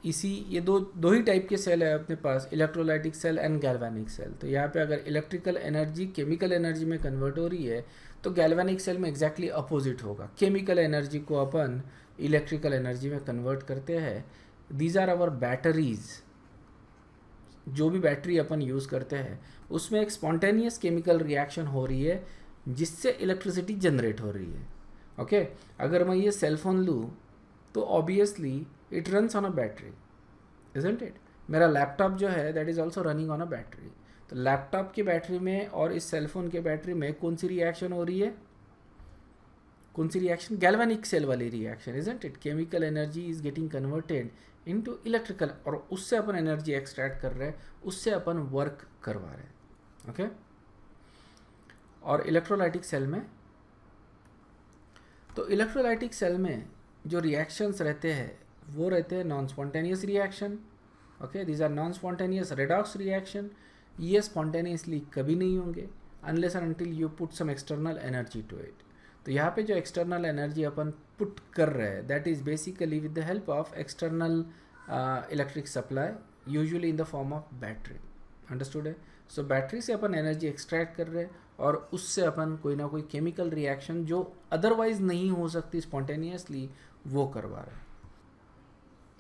ये दो ही टाइप के सेल है अपने पास, electrolytic cell and galvanic cell. तो यहाँ पे अगर इलेक्ट्रिकल एनर्जी केमिकल एनर्जी में कन्वर्ट हो रही है तो गैल्वेनिक सेल में एग्जैक्टली अपोजिट होगा. केमिकल एनर्जी को अपन इलेक्ट्रिकल एनर्जी में कन्वर्ट करते हैं. These are our batteries. जो भी बैटरी अपन यूज़ करते हैं उसमें एक स्पॉन्टेनियस केमिकल रिएक्शन हो रही है जिससे इलेक्ट्रिसिटी जनरेट हो रही है. ओके, अगर मैं ये सेलफोन लूँ तो obviously it runs on a battery, isn't it. मेरा लैपटॉप जो है that is also running on a battery. तो लैपटॉप की बैटरी में और इस सेलफोन के बैटरी में कौन सी रिएक्शन हो रही है, कौन सी रिएक्शन, गैल्वेनिक सेल वाली reaction, isn't it. Chemical energy is getting converted into electrical, और उससे अपन एनर्जी एक्सट्रैक्ट कर रहे हैं, उससे अपन वर्क करवा रहे हैं. ओके, और इलेक्ट्रोलाइटिक सेल में, तो इलेक्ट्रोलाइटिक सेल में जो रिएक्शंस रहते हैं वो रहते हैं non spontaneous reaction. Okay, these are non spontaneous redox reaction. ये स्पॉन्टेनियसली कभी नहीं होंगे unless and until you put some external energy to it. तो यहाँ पे जो एक्सटर्नल एनर्जी अपन पुट कर रहे हैं that is basically with the help of external electric supply, usually in the form of battery. Understood है? सो बैटरी से अपन energy extract कर रहे हैं और उससे अपन कोई ना कोई केमिकल रिएक्शन जो अदरवाइज नहीं हो सकती स्पॉन्टेनियसली वो करवा रहे हैं.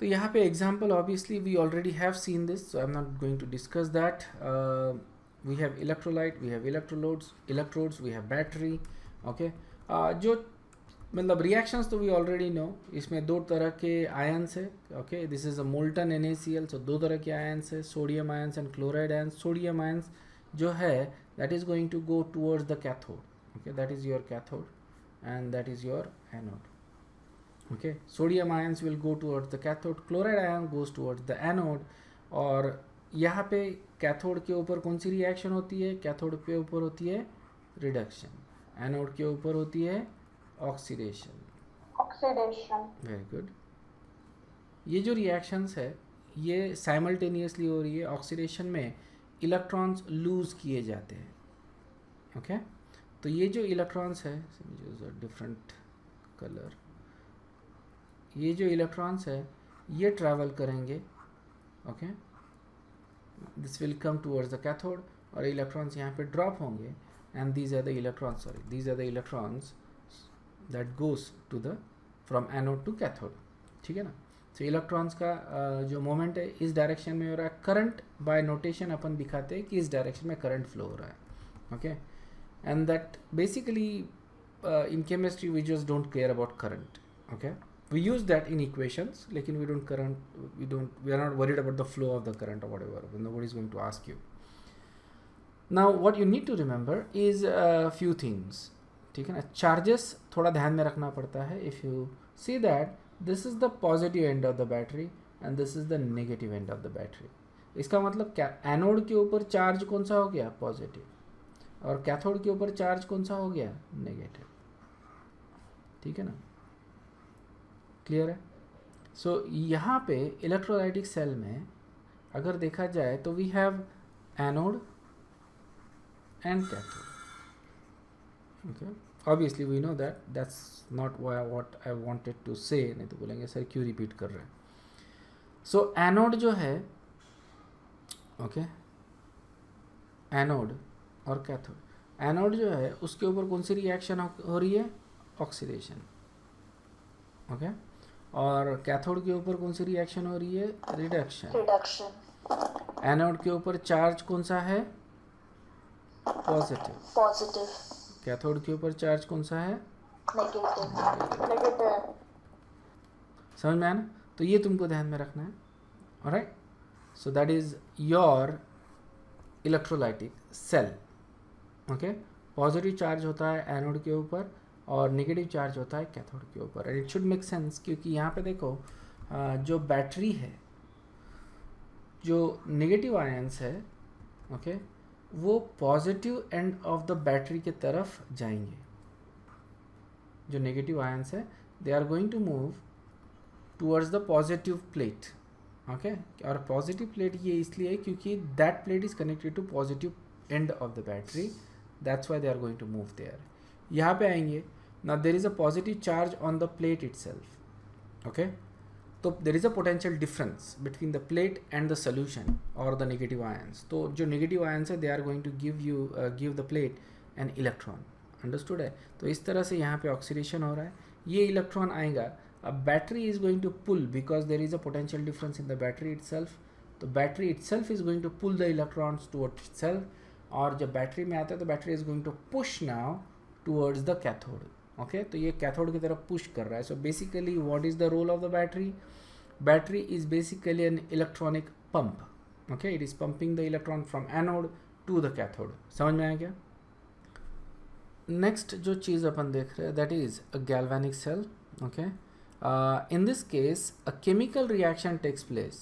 तो यहाँ पे example obviously we already have seen this, so I am not going to discuss that. We have electrolyte, we have electrodes, we have battery. Okay, जो मतलब रिएक्शंस तो वी ऑलरेडी नो. इसमें दो तरह के आयंस है. Okay, this is a molten NaCl. So दो तरह के आयंस है, sodium ions and chloride ions. Sodium ions जो है that is going to go towards the cathode. Okay, that is your cathode and that is your anode. Okay, sodium ions will go towards the cathode, chloride ion goes towards the anode. और यहाँ पे cathode के ऊपर कौन सी reaction होती है, cathode के ऊपर होती है रिडक्शन, एनोड के ऊपर होती है ऑक्सीडेशन. Very good. ये जो रिएक्शंस है ये साइमल्टेनियसली हो रही है. ऑक्सीडेशन में इलेक्ट्रॉन्स लूज किए जाते हैं. ओके तो ये जो इलेक्ट्रॉन्स है डिफरेंट कलर, ये जो इलेक्ट्रॉन्स है ये ट्रैवल करेंगे, okay this will come towards the cathode और इलेक्ट्रॉन्स यहाँ पे ड्रॉप होंगे and these are the electrons, sorry these are the electrons that goes to the from anode to cathode, ठीक है ना। तो इलेक्ट्रॉन्स का जो मोमेंट है इस डायरेक्शन में हो रहा है, करंट बाय नोटेशन अपन दिखाते हैं कि इस डायरेक्शन में करंट फ्लो हो रहा है, okay and that basically in chemistry we just don't care about current, okay we use that in equations लेकिन we are not worried about the flow of the current or whatever, nobody is going to ask you. Now what you need to remember is a few things, ठीक है ना। charges थोड़ा ध्यान में रखना पड़ता है. If you see that this is the positive end of the battery and this is the negative end of the battery, इसका मतलब क्या, एनोड के ऊपर चार्ज कौन सा हो गया, पॉजिटिव, और कैथोड के ऊपर चार्ज कौन सा हो गया, नेगेटिव, ठीक है ना, क्लियर है। सो यहाँ पे इलेक्ट्रोलाइटिक सेल में अगर देखा जाए तो we have anode and cathode, okay obviously we know that that's not what I wanted to say, नहीं तो बोलेंगे सर क्यों रिपीट कर रहे हैं। सो एनोड जो है, ओके एनोड और कैथोड, एनोड जो है उसके ऊपर कौन सी रिएक्शन हो रही है, ऑक्सीडेशन, ओके और कैथोड के ऊपर कौन सी रिएक्शन हो रही है, रिडक्शन। एनोड के ऊपर चार्ज कौन सा है, पॉजिटिव, कैथोड के ऊपर चार्ज कौन सा है, नेगेटिव। समझ में आया ना, तो ये तुमको ध्यान में रखना है, alright. So that is your electrolytic cell, okay positive charge होता है एनोड के ऊपर और नेगेटिव चार्ज होता है कैथोड के ऊपर, and it should make sense, क्योंकि यहाँ पे देखो जो बैटरी है, जो नेगेटिव आयंस है, ओके वो positive end of the battery के तरफ जाएंगे। जो नेगेटिव आयंस है they are going to move towards the positive plate, okay और पॉजिटिव प्लेट ये इसलिए क्योंकि that plate is connected to positive end of the battery, that's why they are going to move there. यहाँ पे आएंगे, now there is a positive charge on the plate itself, okay तो there is a potential difference between the plate and the solution or the negative ions, तो जो negative ions है they are going to give the plate an electron, understood है। तो इस तरह से यहाँ पे oxidation हो रहा है, ये electron आएगा, अब battery is going to pull because there is a potential difference in the battery itself, तो battery itself is going to pull the electrons towards itself, और जब बैटरी में आता है तो battery is going to push now towards the cathode, okay तो ये cathode की तरफ पुश कर रहा है। So basically what is the role of the battery, battery is basically an electronic pump, okay it is pumping the electron from anode to the cathode. समझ में आया क्या। नेक्स्ट जो चीज़ अपन देख रहे हैं that is a galvanic cell, okay in this case a chemical reaction takes place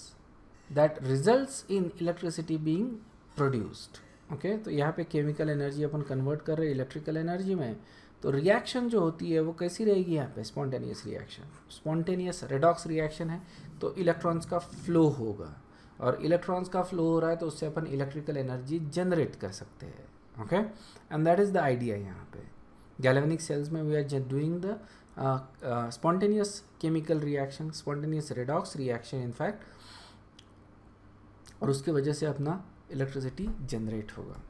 that results in electricity being produced, okay तो यहाँ पे केमिकल एनर्जी अपन कन्वर्ट कर रहे हैं इलेक्ट्रिकल एनर्जी में, तो रिएक्शन जो होती है वो कैसी रहेगी, यहाँ पे spontaneous reaction, spontaneous redox reaction है, तो इलेक्ट्रॉन्स का फ्लो होगा, और इलेक्ट्रॉन्स का फ्लो हो रहा है तो उससे अपन इलेक्ट्रिकल एनर्जी जनरेट कर सकते हैं, okay and that is the idea. यहाँ पे गैल्वेनिक सेल्स में we are doing the spontaneous chemical reaction, spontaneous redox reaction in fact, और उसकी वजह से अपना इलेक्ट्रिसिटी जनरेट होगा।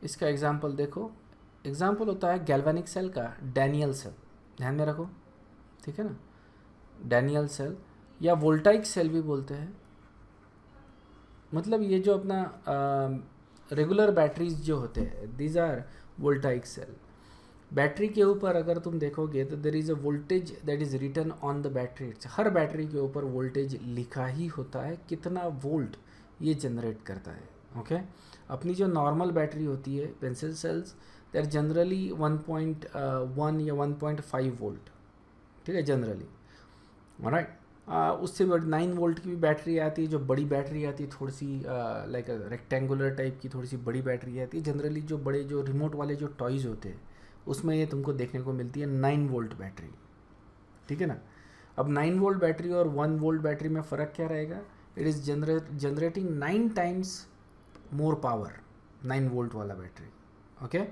इसका एग्जाम्पल देखो, एग्जाम्पल होता है गैल्वेनिक सेल का डैनियल सेल, ध्यान में रखो, ठीक है ना, डैनियल सेल या वोल्टाइक सेल भी बोलते हैं, मतलब ये जो अपना रेगुलर बैटरीज जो होते हैं these are voltaic cell. Battery के ऊपर अगर तुम देखोगे तो there is a voltage that is written on the battery, हर बैटरी के ऊपर वोल्टेज लिखा ही होता है, कितना वोल्ट ये जनरेट करता है, ओके अपनी जो नॉर्मल बैटरी होती है pencil cells they are generally 1.1 या 1.5 वोल्ट, ठीक है जनरली, ऑलराइट उससे बड़ी 9 वोल्ट की भी बैटरी आती है, जो बड़ी बैटरी आती है थोड़ी सी लाइक रेक्टेंगुलर टाइप की थोड़ी सी बड़ी बैटरी आती है, जनरली जो बड़े जो रिमोट वाले जो टॉयज़ होते हैं उसमें ये तुमको देखने को मिलती है 9 वोल्ट बैटरी, ठीक है ना। अब 9 वोल्ट बैटरी और 1 वोल्ट बैटरी में फ़र्क क्या रहेगा, it is generating 9 times more power, 9 volt वाला battery, okay.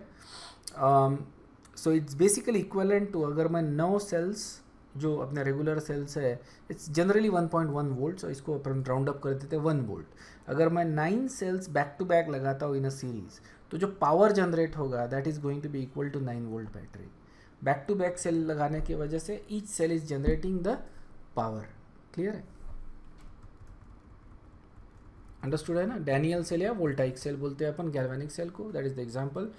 So it's basically equivalent to, अगर मैं 9 सेल्स जो अपने रेगुलर सेल्स है, इट्स जनरली 1.1 वोल्ट, सो इसको अपन राउंड अप कर देते हैं 1 वोल्ट. अगर मैं 9 सेल्स बैक टू बैक लगाता हूँ इन अ सीरीज, तो जो पावर जनरेट होगा that is going to be equal to 9 volt battery. Back to back cell लगाने की वजह से each cell is generating the power. Clear है? अंडरस्टूड है ना? डैनियल सेल या वोल्टाइक सेल बोलते हैं अपन गैल्वेनिक सेल को, दैट इज द एग्जांपल.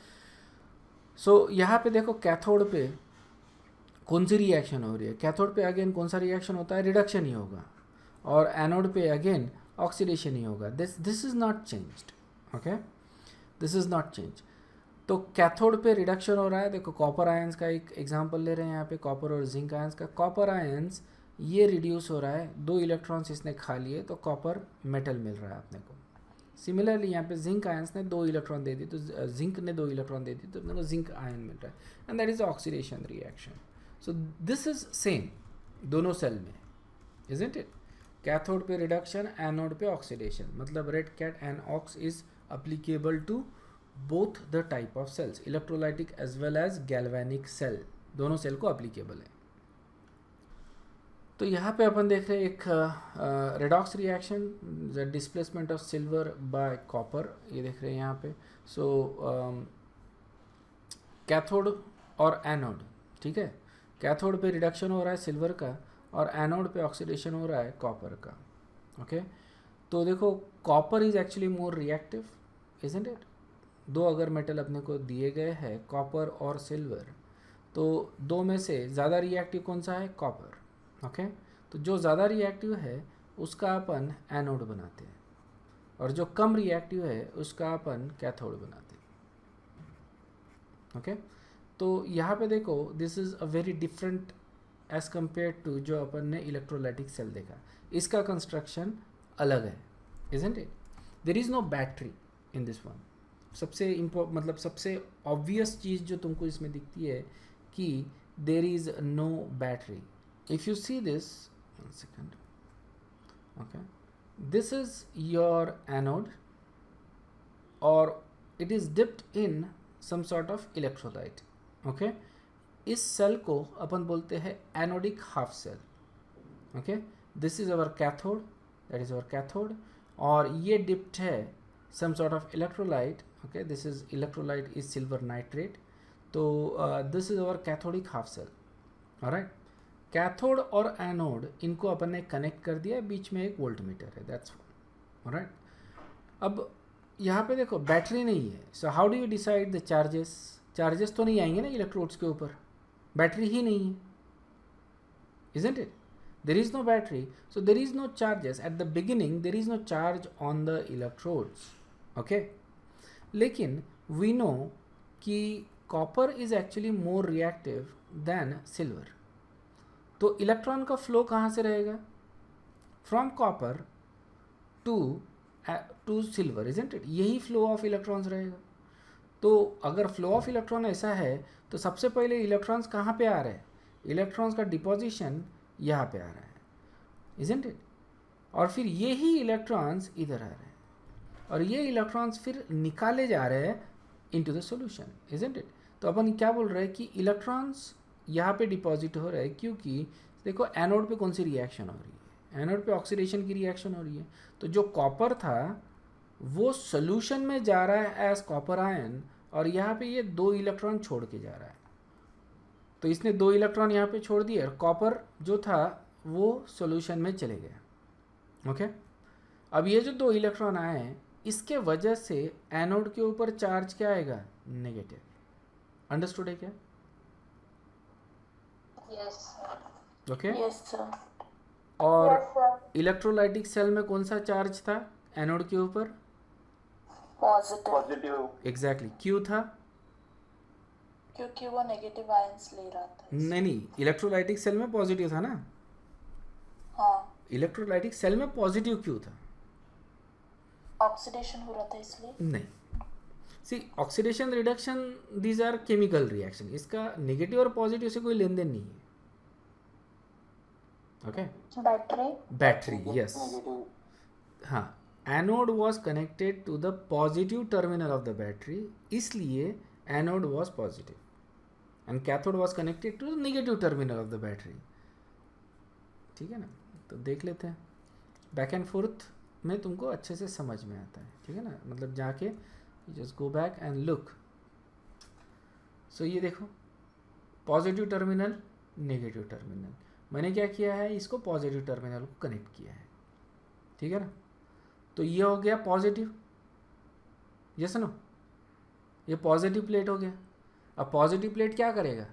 सो यहाँ पे देखो कैथोड पे कौन सी रिएक्शन हो रही है. कैथोड पे अगेन कौन सा रिएक्शन होता है? रिडक्शन ही होगा. और एनोड पे अगेन ऑक्सीडेशन ही होगा. This is not changed. Okay, this is not change. तो कैथोड पे रिडक्शन हो रहा है. देखो कॉपर आयंस का एक एग्जांपल ले रहे हैं यहाँ पे, कॉपर और जिंक आयंस का. कॉपर आयंस ये रिड्यूस हो रहा है, 2 इलेक्ट्रॉन्स इसने खा लिए तो कॉपर मेटल मिल रहा है अपने को. सिमिलरली यहाँ पे जिंक आयंस ने 2 इलेक्ट्रॉन दे दी, तो जिंक ने 2 इलेक्ट्रॉन दे दी तो अपने को जिंक आयन मिल रहा है. And that is oxidation reaction. So this is same दोनों सेल में, इजंट इट? कैथोड पे रिडक्शन, एनोड पे ऑक्सीडेशन. मतलब red cat and ox is applicable to both the type of cells, electrolytic as well as galvanic cell. दोनों cell को applicable है. तो यहाँ पे अपन देख रहे हैं एक redox reaction, the displacement of silver by copper, ये देख रहे हैं यहाँ पे. सो कैथोड और एनोड, ठीक है. कैथोड पे रिडक्शन हो रहा है सिल्वर का और एनोड पे ऑक्सीडेशन हो रहा है कॉपर का. ओके, तो देखो copper is actually more reactive, isn't it? 2 अगर मेटल अपने को दिए गए हैं, कॉपर और सिल्वर, तो 2 में से ज़्यादा रिएक्टिव कौन सा है? कॉपर. ओके, तो जो ज़्यादा रिएक्टिव है उसका अपन एनोड बनाते हैं और जो कम रिएक्टिव है उसका अपन कैथोड बनाते हैं. ओके, तो यहाँ पे देखो this is a very different as compare to जो अपन ने इलेक्ट्रोलाइटिक सेल देखा. इसका कंस्ट्रक्शन अलग है, isn't it? There is no battery in this one. सबसे मतलब सबसे ऑब्वियस चीज़ जो तुमको इसमें दिखती है कि there is no battery. If you see this, 1 second, okay, this is your anode or it is dipped in some sort of electrolyte. Okay, इस सेल को अपन बोलते हैं anodic half cell. Okay, this is our cathode, that is our cathode, और ये dipped है some sort of electrolyte. Okay, this is electrolyte is silver nitrate. तो this is our cathodic half cell. Alright, cathode और anode इनको अपन ने connect कर दिया, बीच में एक वोल्ट मीटर है, दैट्स ऑलराइट. अब यहाँ पे देखो बैटरी नहीं है. So how do you decide the charges? Charges तो नहीं आएंगे ना इलेक्ट्रोड्स के ऊपर, बैटरी ही नहीं है, isn't it? There is no battery, so there is no charges at the beginning. There is no charge on the electrodes. Okay, लेकिन वी नो कि copper is actually more reactive than silver. तो electron का flow कहाँ से रहेगा? From copper to silver, isn't it? यही flow of electrons रहेगा. तो अगर फ्लो ऑफ इलेक्ट्रॉन ऐसा है तो सबसे पहले इलेक्ट्रॉन्स कहाँ पे आ रहे हैं? इलेक्ट्रॉन्स का डिपोजिशन यहाँ पे आ रहा है, इजंट इट? और फिर यही इलेक्ट्रॉन्स इधर आ रहे हैं और ये इलेक्ट्रॉन्स फिर निकाले जा रहे हैं into the solution, isn't it? तो अपन क्या बोल रहे हैं कि इलेक्ट्रॉन्स यहाँ पे डिपॉजिट हो रहा है, क्योंकि देखो एनोड पे कौन सी रिएक्शन हो रही है? एनोड पे ऑक्सीडेशन की रिएक्शन हो रही है. तो जो कॉपर था वो सोल्यूशन में जा रहा है एज कॉपर आयन, और यहाँ पे ये 2 इलेक्ट्रॉन छोड़ के जा रहा है. तो इसने 2 इलेक्ट्रॉन यहाँ पे छोड़ दिए और कॉपर जो था वो सोल्यूशन में चले गया. ओके, अब ये जो 2 इलेक्ट्रॉन आए हैं इसके वजह से एनोड के ऊपर चार्ज क्या आएगा? नेगेटिव. अंडरस्टूड है क्या? Yes, sir. Okay, Yes, sir. और Yes, sir. इलेक्ट्रोलाइटिक सेल में कौन सा चार्ज था एनोड के ऊपर? Positive. एग्जैक्टली, क्यों था? क्योंकि वो नेगेटिव आयंस ले रहा था. नहीं, इलेक्ट्रोलाइटिक सेल में पॉजिटिव था ना. हाँ, इलेक्ट्रोलाइटिक सेल में पॉजिटिव क्यों था? ऑक्सीडेशन हो रहा था इसलिए. नहीं, see oxidation reduction these are chemical reaction. इसका नेगेटिव और पॉजिटिव से कोई लेन देन नहीं है. Okay, battery, yes. हाँ, anode was connected to the positive terminal of the battery, इसलिए anode was positive and cathode was connected to negative terminal of the battery. ठीक है ना. तो देख लेते हैं. बैक एंड फोर्थ में तुमको अच्छे से समझ में आता है. ठीक है ना. मतलब जाके just go back and look. So ये देखो, पॉजिटिव टर्मिनल, नेगेटिव टर्मिनल. मैंने क्या किया है, इसको पॉजिटिव टर्मिनल को कनेक्ट किया है. ठीक है ना. तो ये हो गया पॉजिटिव. यस नो, ये पॉजिटिव प्लेट हो गया. अब पॉजिटिव प्लेट क्या करेगा,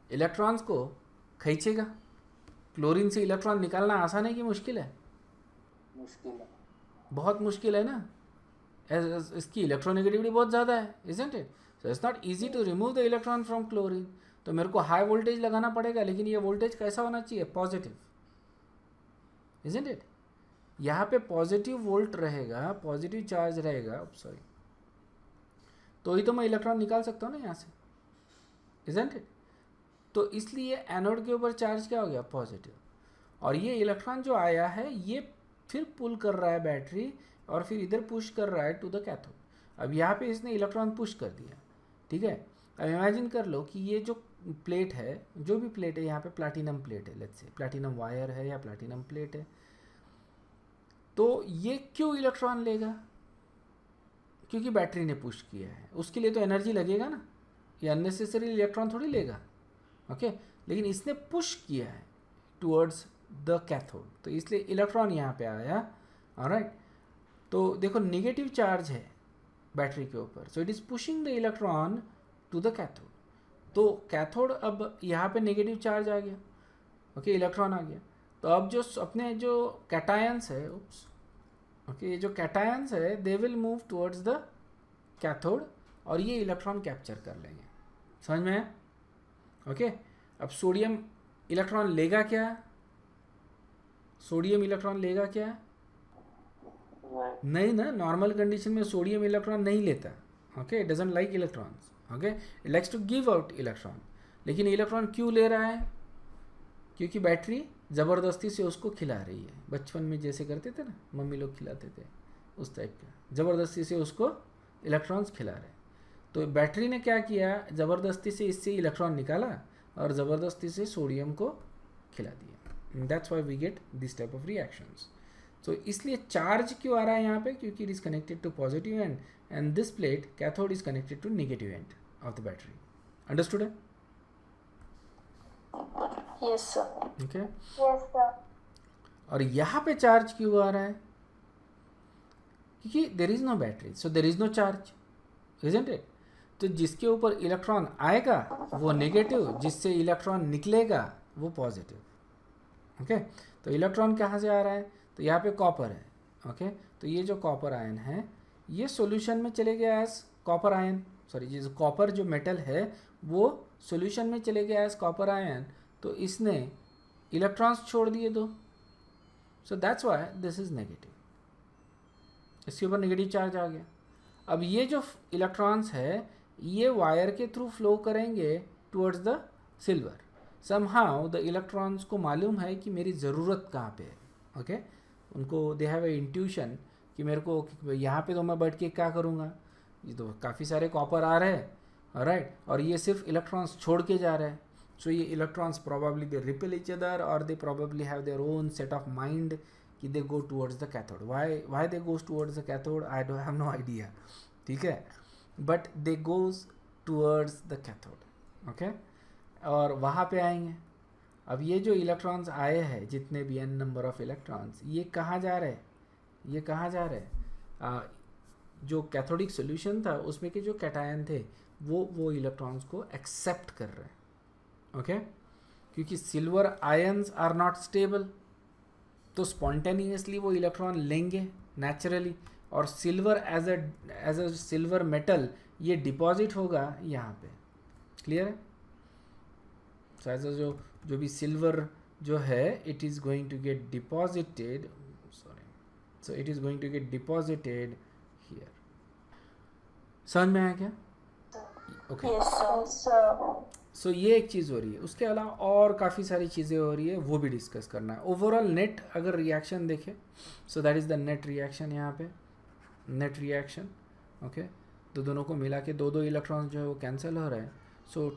इलेक्ट्रॉन्स को खींचेगा. क्लोरीन से इलेक्ट्रॉन निकालना आसान है कि मुश्किल है? मुश्किल है, बहुत मुश्किल है ना. इसकी इलेक्ट्रोनेगेटिविटी बहुत ज़्यादा है, isn't it? So it's not easy to remove the electron from chlorine. तो मेरे को हाई वोल्टेज लगाना पड़ेगा, लेकिन ये वोल्टेज कैसा होना चाहिए, पॉजिटिव, इजंट इट? यहाँ पे पॉजिटिव वोल्ट रहेगा, पॉजिटिव चार्ज रहेगा, सॉरी, तो ही तो मैं इलेक्ट्रॉन निकाल सकता हूँ ना यहाँ से, इजंट इट? तो इसलिए एनोड के ऊपर चार्ज क्या हो गया, पॉजिटिव. और ये इलेक्ट्रॉन जो आया है ये फिर पुल कर रहा है बैटरी और फिर इधर पुश कर रहा है टू द कैथोड. अब यहाँ पे इसने इलेक्ट्रॉन पुश कर दिया. ठीक है. अब इमेजिन कर लो कि ये जो प्लेट है, जो भी प्लेट है, यहाँ पे प्लैटिनम प्लेट है, लेट्स से प्लैटिनम वायर है या प्लैटिनम प्लेट है, तो ये क्यों इलेक्ट्रॉन लेगा, क्योंकि बैटरी ने पुश किया है. उसके लिए तो एनर्जी लगेगा ना, ये अननेसेसरी इलेक्ट्रॉन थोड़ी लेगा. ओके. लेकिन इसने पुश किया है टुवर्ड्स द कैथोड, तो इसलिए इलेक्ट्रॉन यहाँ पे आया. ऑलराइट. तो देखो नेगेटिव चार्ज है बैटरी के ऊपर, so it is pushing the electron to the cathode. तो कैथोड, अब यहाँ पे नेगेटिव चार्ज आ गया. ओके. इलेक्ट्रॉन आ गया. तो अब जो अपने जो कैटायंस है, उप्स, ओके, ये जो कैटायंस है they will move towards the cathode और ये इलेक्ट्रॉन कैप्चर कर लेंगे. समझ में है? ओके. अब सोडियम इलेक्ट्रॉन लेगा क्या, सोडियम इलेक्ट्रॉन लेगा क्या? नहीं ना. नॉर्मल कंडीशन में सोडियम इलेक्ट्रॉन नहीं लेता. Okay. It doesn't like electrons. Okay. It likes to give out electron. लेकिन इलेक्ट्रॉन क्यों ले रहा है, क्योंकि बैटरी ज़बरदस्ती से उसको खिला रही है. बचपन में जैसे करते थे ना, मम्मी लोग खिलाते थे, उस टाइप का ज़बरदस्ती से उसको इलेक्ट्रॉन्स खिला रहे. तो बैटरी ने क्या किया, ज़बरदस्ती से इससे इलेक्ट्रॉन निकाला और ज़बरदस्ती से सोडियम को खिला दिया. That's why we get this type of reactions. तो इसलिए चार्ज क्यों आ रहा है यहाँ पे, क्योंकि it is connected to positive end and this plate cathode is connected to negative end of the battery. Understood है? Yes sir. Okay. Yes sir. और यहाँ पे चार्ज क्यों आ रहा है, क्योंकि there is no battery, so there is no charge, isn't it? तो जिसके ऊपर इलेक्ट्रॉन आएगा वो नेगेटिव, जिससे इलेक्ट्रॉन निकलेगा वो पॉजिटिव. ओके. तो इलेक्ट्रॉन कहाँ से आ रहा है, तो यहाँ पे कॉपर है. ओके. तो ये जो कॉपर आयन है ये सॉल्यूशन में चले गया एज कॉपर आयन, सॉरी, जिस कॉपर जो मेटल है वो सॉल्यूशन में चले गया एज कॉपर आयन, तो इसने इलेक्ट्रॉन्स छोड़ दिए दो. So that's why this is negative. इसके ऊपर नेगेटिव चार्ज आ गया. अब ये जो इलेक्ट्रॉन्स है ये वायर के थ्रू फ्लो करेंगे towards the silver. Somehow the electrons को मालूम है कि मेरी ज़रूरत कहाँ पे है. ओके. उनको दे हैव ए इंट्यूशन कि मेरे को यहाँ पे तो मैं बैठ के क्या करूँगा, ये तो काफ़ी सारे कॉपर आ रहे हैं, राइट, और ये सिर्फ इलेक्ट्रॉन्स छोड़ के जा रहे हैं. सो ये electrons probably they repel each other or they probably have their own set of mind कि they go towards the cathode. Why they goes towards the cathode I don't have no idea. ठीक है. But they goes towards the cathode. Okay. और वहाँ पे आएंगे. अब ये जो इलेक्ट्रॉन्स आए हैं, जितने भी n नंबर ऑफ इलेक्ट्रॉन्स, ये कहाँ जा रहे हैं, ये कहाँ जा रहे हैं, जो कैथोडिक सोल्यूशन था उसमें के जो कैटायन थे वो इलेक्ट्रॉन्स को एक्सेप्ट कर रहे हैं. ओके. क्योंकि silver ions are not stable, तो स्पॉन्टेनियसली वो इलेक्ट्रॉन लेंगे नेचुरली, और silver as a silver metal ये डिपॉजिट होगा यहाँ पे. क्लियर है? सो एज अ जो भी सिल्वर जो है it is going to get deposited, sorry, so it is going to get deposited here. समझ में आया क्या? ओके. Yes sir. सो ये एक चीज़ हो रही है. उसके अलावा और काफ़ी सारी चीज़ें हो रही है, वो भी डिस्कस करना है. ओवरऑल नेट अगर रिएक्शन देखें, सो that is the net reaction. यहाँ पे नेट रिएक्शन. ओके. तो दोनों को मिला के 2 इलेक्ट्रॉन्स जो है वो कैंसिल हो रहा है. So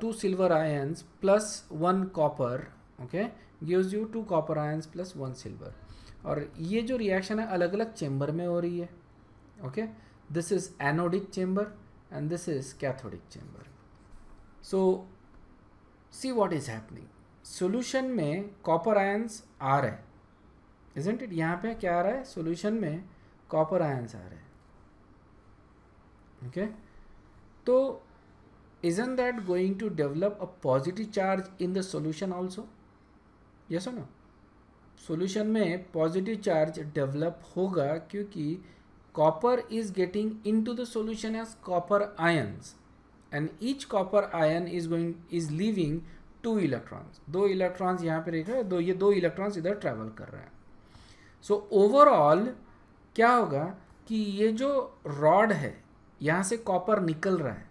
two silver ions plus 1 copper, okay, gives you 2 copper ions plus 1 silver. और ये जो रिएक्शन है अलग अलग चेंबर में हो रही है. Okay, this is anodic chamber and this is cathodic chamber. So see what is happening. Solution में कॉपर आयंस आ रहे हैं, इजंट इट. यहाँ पे क्या आ रहा है, सॉल्यूशन में कॉपर आयंस आ रहे हैं. ओके, तो isn't that going to develop a positive charge in the solution also? Yes or no? Solution में पॉजिटिव चार्ज डेवलप होगा क्योंकि copper is getting into the solution as copper ions and each copper ion is leaving 2 electrons. 2 electrons यहाँ पे रखा है, ये 2 electrons इधर travel कर रहे हैं. सो ओवरऑल क्या होगा कि ये जो रॉड है यहाँ से कॉपर निकल रहा है,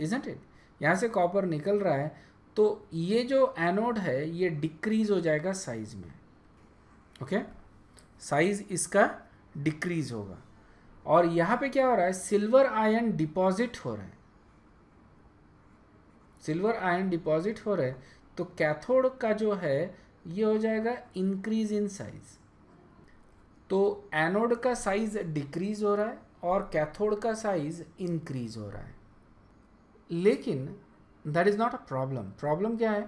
isn't it? यहाँ से कॉपर निकल रहा है, तो ये जो एनोड है ये डिक्रीज हो जाएगा साइज में. ओके, साइज इसका डिक्रीज होगा. और यहाँ पे क्या हो रहा है, सिल्वर आयन डिपॉजिट हो रहा है. सिल्वर आयन डिपॉजिट हो रहा है, तो कैथोड का जो है ये हो जाएगा इंक्रीज इन साइज. तो एनोड का साइज डिक्रीज हो रहा है और कैथोड का साइज इंक्रीज हो रहा है. लेकिन that is not a problem. Problem क्या है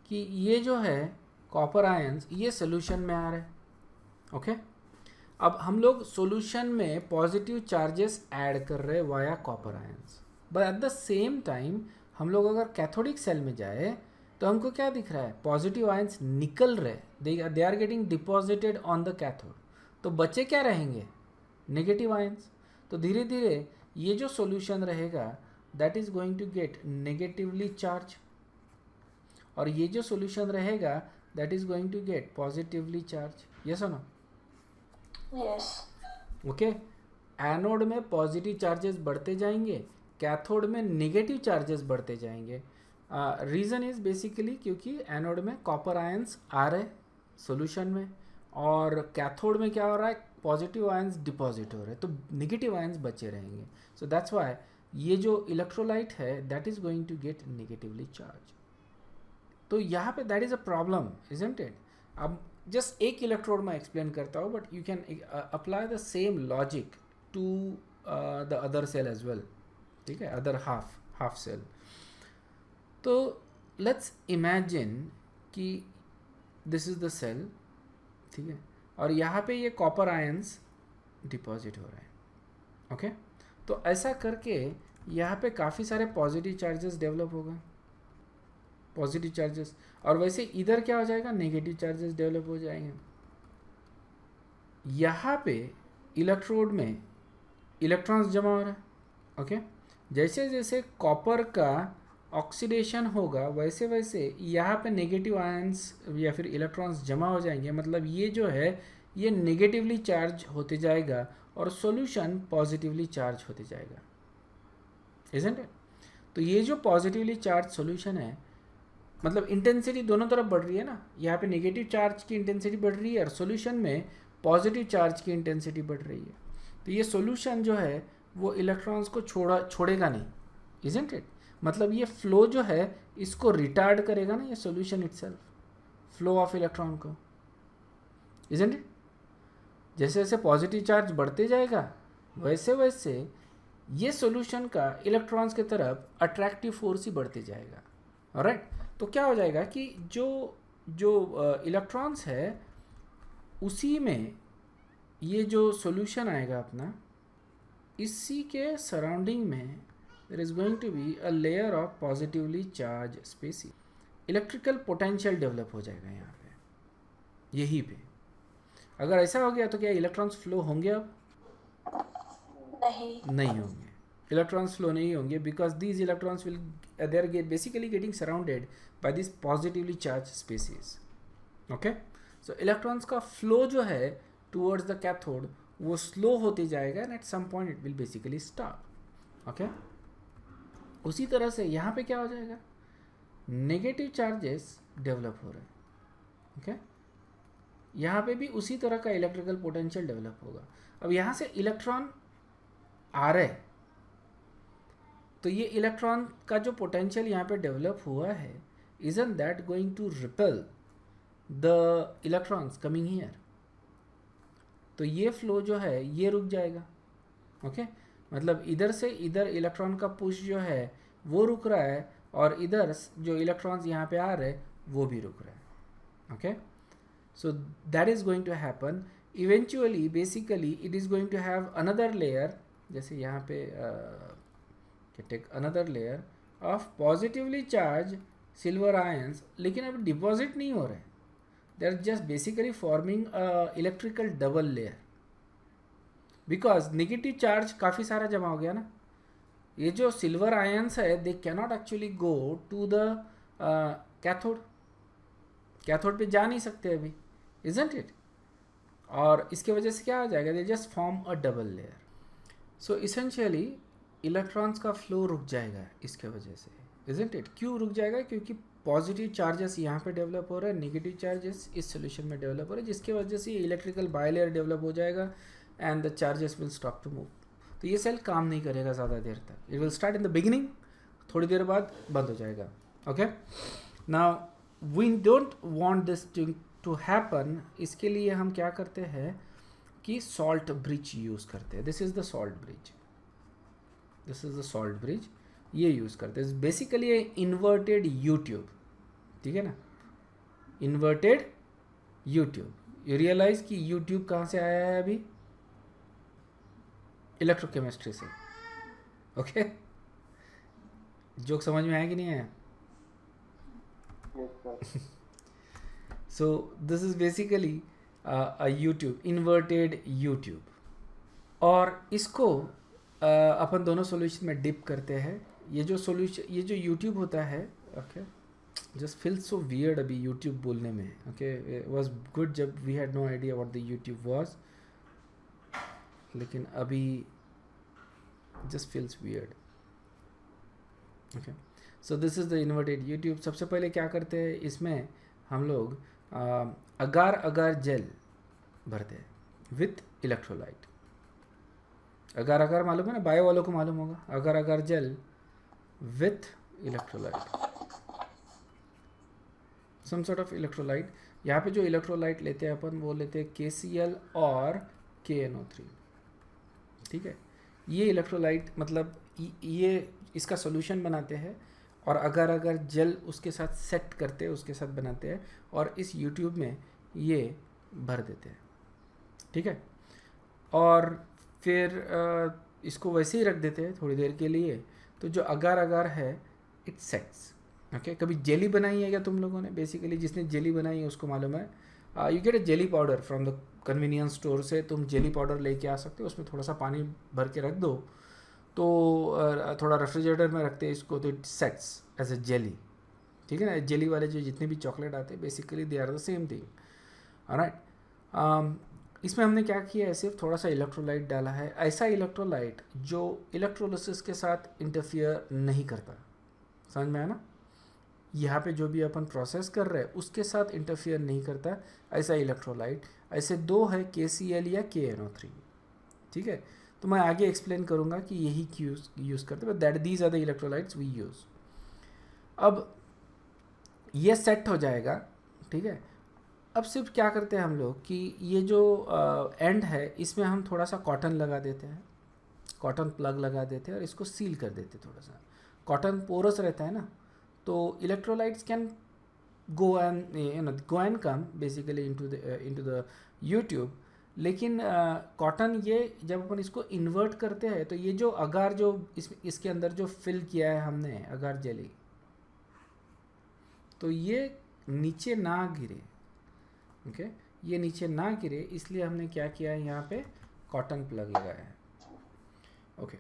कि ये जो है कॉपर आयंस ये सोल्यूशन में आ रहे हैं. ओके, अब हम लोग सोल्यूशन में पॉजिटिव चार्जेस ऐड कर रहे हैं via copper ions, but at the same time हम लोग अगर कैथोडिक सेल में जाए तो हमको क्या दिख रहा है, पॉजिटिव आयंस निकल रहे, they are getting deposited on the cathode. तो बचे क्या रहेंगे, नेगेटिव आयंस. तो धीरे धीरे ये जो सोल्यूशन रहेगा that is going to get negatively charged और ये जो solution रहेगा that is going to get positively charged. yes or no? Yes. okay, anode में पॉजिटिव चार्जेस बढ़ते जाएंगे, कैथोड में नेगेटिव चार्जेस बढ़ते जाएंगे. रीज़न इज बेसिकली क्योंकि एनोड में कॉपर आयंस आ रहे सॉल्यूशन में और कैथोड में क्या हो रहा है, पॉजिटिव आयंस डिपॉजिट हो रहे हैं, तो नेगेटिव आयंस बचे रहेंगे. सो दैट्स वाई ये जो इलेक्ट्रोलाइट है that is going to get negatively charge. तो यहाँ पे that is a problem, isn't it. अब जस्ट एक इलेक्ट्रोड में एक्सप्लेन करता हूँ, but you can apply the same logic to the other cell as well. ठीक है, अदर हाफ सेल. तो लेट्स इमेजिन कि दिस इज द सेल, ठीक है, और यहाँ पे ये कॉपर आयंस डिपॉजिट हो रहे हैं. ओके, तो ऐसा करके यहाँ पे काफ़ी सारे पॉजिटिव चार्जेस डेवलप होगा, पॉजिटिव चार्जेस, और वैसे इधर क्या हो जाएगा, नेगेटिव चार्जेस डेवलप हो जाएंगे. यहाँ पे इलेक्ट्रोड में इलेक्ट्रॉन्स जमा हो रहा है. ओके, जैसे जैसे कॉपर का ऑक्सीडेशन होगा वैसे वैसे यहाँ पे नेगेटिव आयंस या फिर इलेक्ट्रॉन्स जमा हो जाएंगे. मतलब ये जो है ये नेगेटिवली चार्ज होते जाएगा और सॉल्यूशन पॉजिटिवली चार्ज होते जाएगा, इजंट इट. तो ये जो पॉजिटिवली चार्ज सॉल्यूशन है, मतलब इंटेंसिटी दोनों तरफ बढ़ रही है ना, यहाँ पे नेगेटिव चार्ज की इंटेंसिटी बढ़ रही है और सॉल्यूशन में पॉजिटिव चार्ज की इंटेंसिटी बढ़ रही है. तो ये सॉल्यूशन जो है वो इलेक्ट्रॉन्स को छोड़ेगा नहीं, इजंट इट. मतलब ये फ्लो जो है इसको रिटार्ड करेगा ना, ये solution itself, flow of electron को, इजंट इट. जैसे जैसे पॉजिटिव चार्ज बढ़ते जाएगा वैसे वैसे ये सॉल्यूशन का इलेक्ट्रॉन्स की तरफ अट्रैक्टिव फोर्स ही बढ़ते जाएगा. ऑलराइट, तो क्या हो जाएगा कि जो इलेक्ट्रॉन्स है उसी में ये जो सॉल्यूशन आएगा अपना, इसी के सराउंडिंग में there is going to be a layer of positively charge species. Electrical potential develop हो जाएगा यहाँ पे, यहीं पे. अगर ऐसा हो गया तो क्या इलेक्ट्रॉन्स फ्लो होंगे, अब नहीं होंगे. इलेक्ट्रॉन्स फ्लो नहीं होंगे because these electrons will they are basically getting surrounded by this positively charge species. Okay, so electrons का फ्लो जो है टूवर्ड्स द कैथोड वो स्लो होते जाएगा and at some point it will basically stop. Okay, उसी तरह से यहाँ पे क्या हो जाएगा, नेगेटिव चार्जेस डेवलप हो रहे हैं. ओके, यहाँ पे भी उसी तरह का इलेक्ट्रिकल पोटेंशियल डेवलप होगा. अब यहाँ से इलेक्ट्रॉन आ रहे, तो ये इलेक्ट्रॉन का जो पोटेंशियल यहाँ पे डेवलप हुआ है, isn't that going to repel the electrons coming here? तो ये फ्लो जो है ये रुक जाएगा. ओके मतलब इधर से इधर इलेक्ट्रॉन का पुश जो है वो रुक रहा है, और इधर जो इलेक्ट्रॉन्स यहाँ पे आ रहे हैं वो भी रुक रहे हैं. Okay so that is going to happen eventually. Basically it is going to have another layer, जैसे यहाँ पे take another layer of positively charge silver ions, लेकिन अब डिपॉजिट नहीं हो रहे, they are just basically forming electrical double layer, because negative charge काफ़ी सारा जमा हो गया ना. ये जो सिल्वर आयंस है they cannot actually go to the cathode, cathode पे जा नहीं सकते अभी, इजंट इट. और इसके वजह से क्या हो जाएगा, they just form a double layer. So essentially electrons का फ्लो रुक जाएगा इसके वजह से, इजंट इट. क्यों रुक जाएगा, क्योंकि पॉजिटिव चार्जेस यहाँ पे डेवलप हो रहे हैं, नेगेटिव चार्जेस इस सोल्यूशन में डेवलप हो रहे हैं, जिसकी वजह से ये इलेक्ट्रिकल बायलेयर डेवलप हो जाएगा and the charges will stop to move. तो ये सेल काम नहीं करेगा ज़्यादा देर तक. It will start in the beginning, थोड़ी देर बाद बंद हो जाएगा. Okay now we don't want this to happen. इसके लिए हम क्या करते हैं कि सॉल्ट ब्रिज यूज़ करते हैं. This is the salt bridge, this is the salt bridge, ये यूज़ करते हैं. बेसिकली ये इन्वर्टेड यूट्यूब, ठीक है ना, इन्वर्टेड यूट्यूब. यू रियलाइज कि यूट्यूब कहाँ से आया है अभी, इलेक्ट्रोकेमिस्ट्री से. ओके जोक समझ में आया कि नहीं आया. सो this is basically a YouTube, inverted YouTube. और इसको अपन दोनों सॉल्यूशन में डिप करते हैं. ये जो सॉल्यूशन, ये जो यूट्यूब होता है, okay just feel so weird अभी यूट्यूब बोलने में. ओके वाज गुड जब we had no idea what the YouTube was, लेकिन अभी just feels weird. Okay, so this is the inverted YouTube. सबसे पहले क्या करते हैं, इसमें हम लोग अगार अगार जेल भरते हैं विथ इलेक्ट्रोलाइट. अगार अगार मालूम है ना, बायो वालों को मालूम होगा. Agar agar gel with electrolyte, some sort of electrolyte. यहाँ पे जो इलेक्ट्रोलाइट लेते हैं अपन, वो लेते हैं KCl और KNO3. ठीक है, ये इलेक्ट्रोलाइट मतलब ये इसका सॉल्यूशन बनाते हैं, और अगर अगर जेल उसके साथ सेट करते हैं, उसके साथ बनाते हैं, और इस यूट्यूब में ये भर देते हैं. ठीक है, और फिर इसको वैसे ही रख देते हैं थोड़ी देर के लिए. तो जो अगार अगार है इट सेट्स. ओके कभी जेली बनाई है क्या तुम लोगों ने? बेसिकली जिसने जेली बनाई है उसको मालूम है. You get a jelly powder from the convenience store से. तुम जेली पाउडर लेके आ सकते हो, उसमें थोड़ा सा पानी भर के रख दो, तो थोड़ा रेफ्रिजरेटर में रखते हैं इसको, तो it sets as a jelly. ठीक है ना, जेली वाले जो जितने भी चॉकलेट आते हैं basically they are the same thing. Alright, इसमें हमने क्या किया है, सिर्फ थोड़ा सा इलेक्ट्रोलाइट डाला है. ऐसा इलेक्ट्रोलाइट जो इलेक्ट्रोलिसिस के साथ इंटरफियर नहीं करता. समझ में आया ना, यहाँ पे जो भी अपन प्रोसेस कर रहे हैं उसके साथ इंटरफियर नहीं करता, ऐसा इलेक्ट्रोलाइट. ऐसे दो है, KCl या KNO3. ठीक है, तो मैं आगे एक्सप्लेन करूँगा कि यही यूज़ करते हैं, but that these are the electrolytes we use. अब ये सेट हो जाएगा. ठीक है, अब सिर्फ क्या करते हैं हम लोग कि ये जो एंड है इसमें हम थोड़ा सा कॉटन लगा देते हैं, कॉटन प्लग लगा देते हैं, और इसको सील कर देते हैं. थोड़ा सा कॉटन पोरस रहता है ना, तो electrolytes can go and come basically into the YouTube. लेकिन कॉटन ये जब अपन इसको इन्वर्ट करते हैं, तो ये जो अगार जो इसके अंदर जो फिल किया है हमने अगार जेली, तो ये नीचे ना गिरे. ओके ये नीचे ना गिरे, इसलिए हमने क्या किया है, यहाँ पे कॉटन प्लग लगाया है. ओके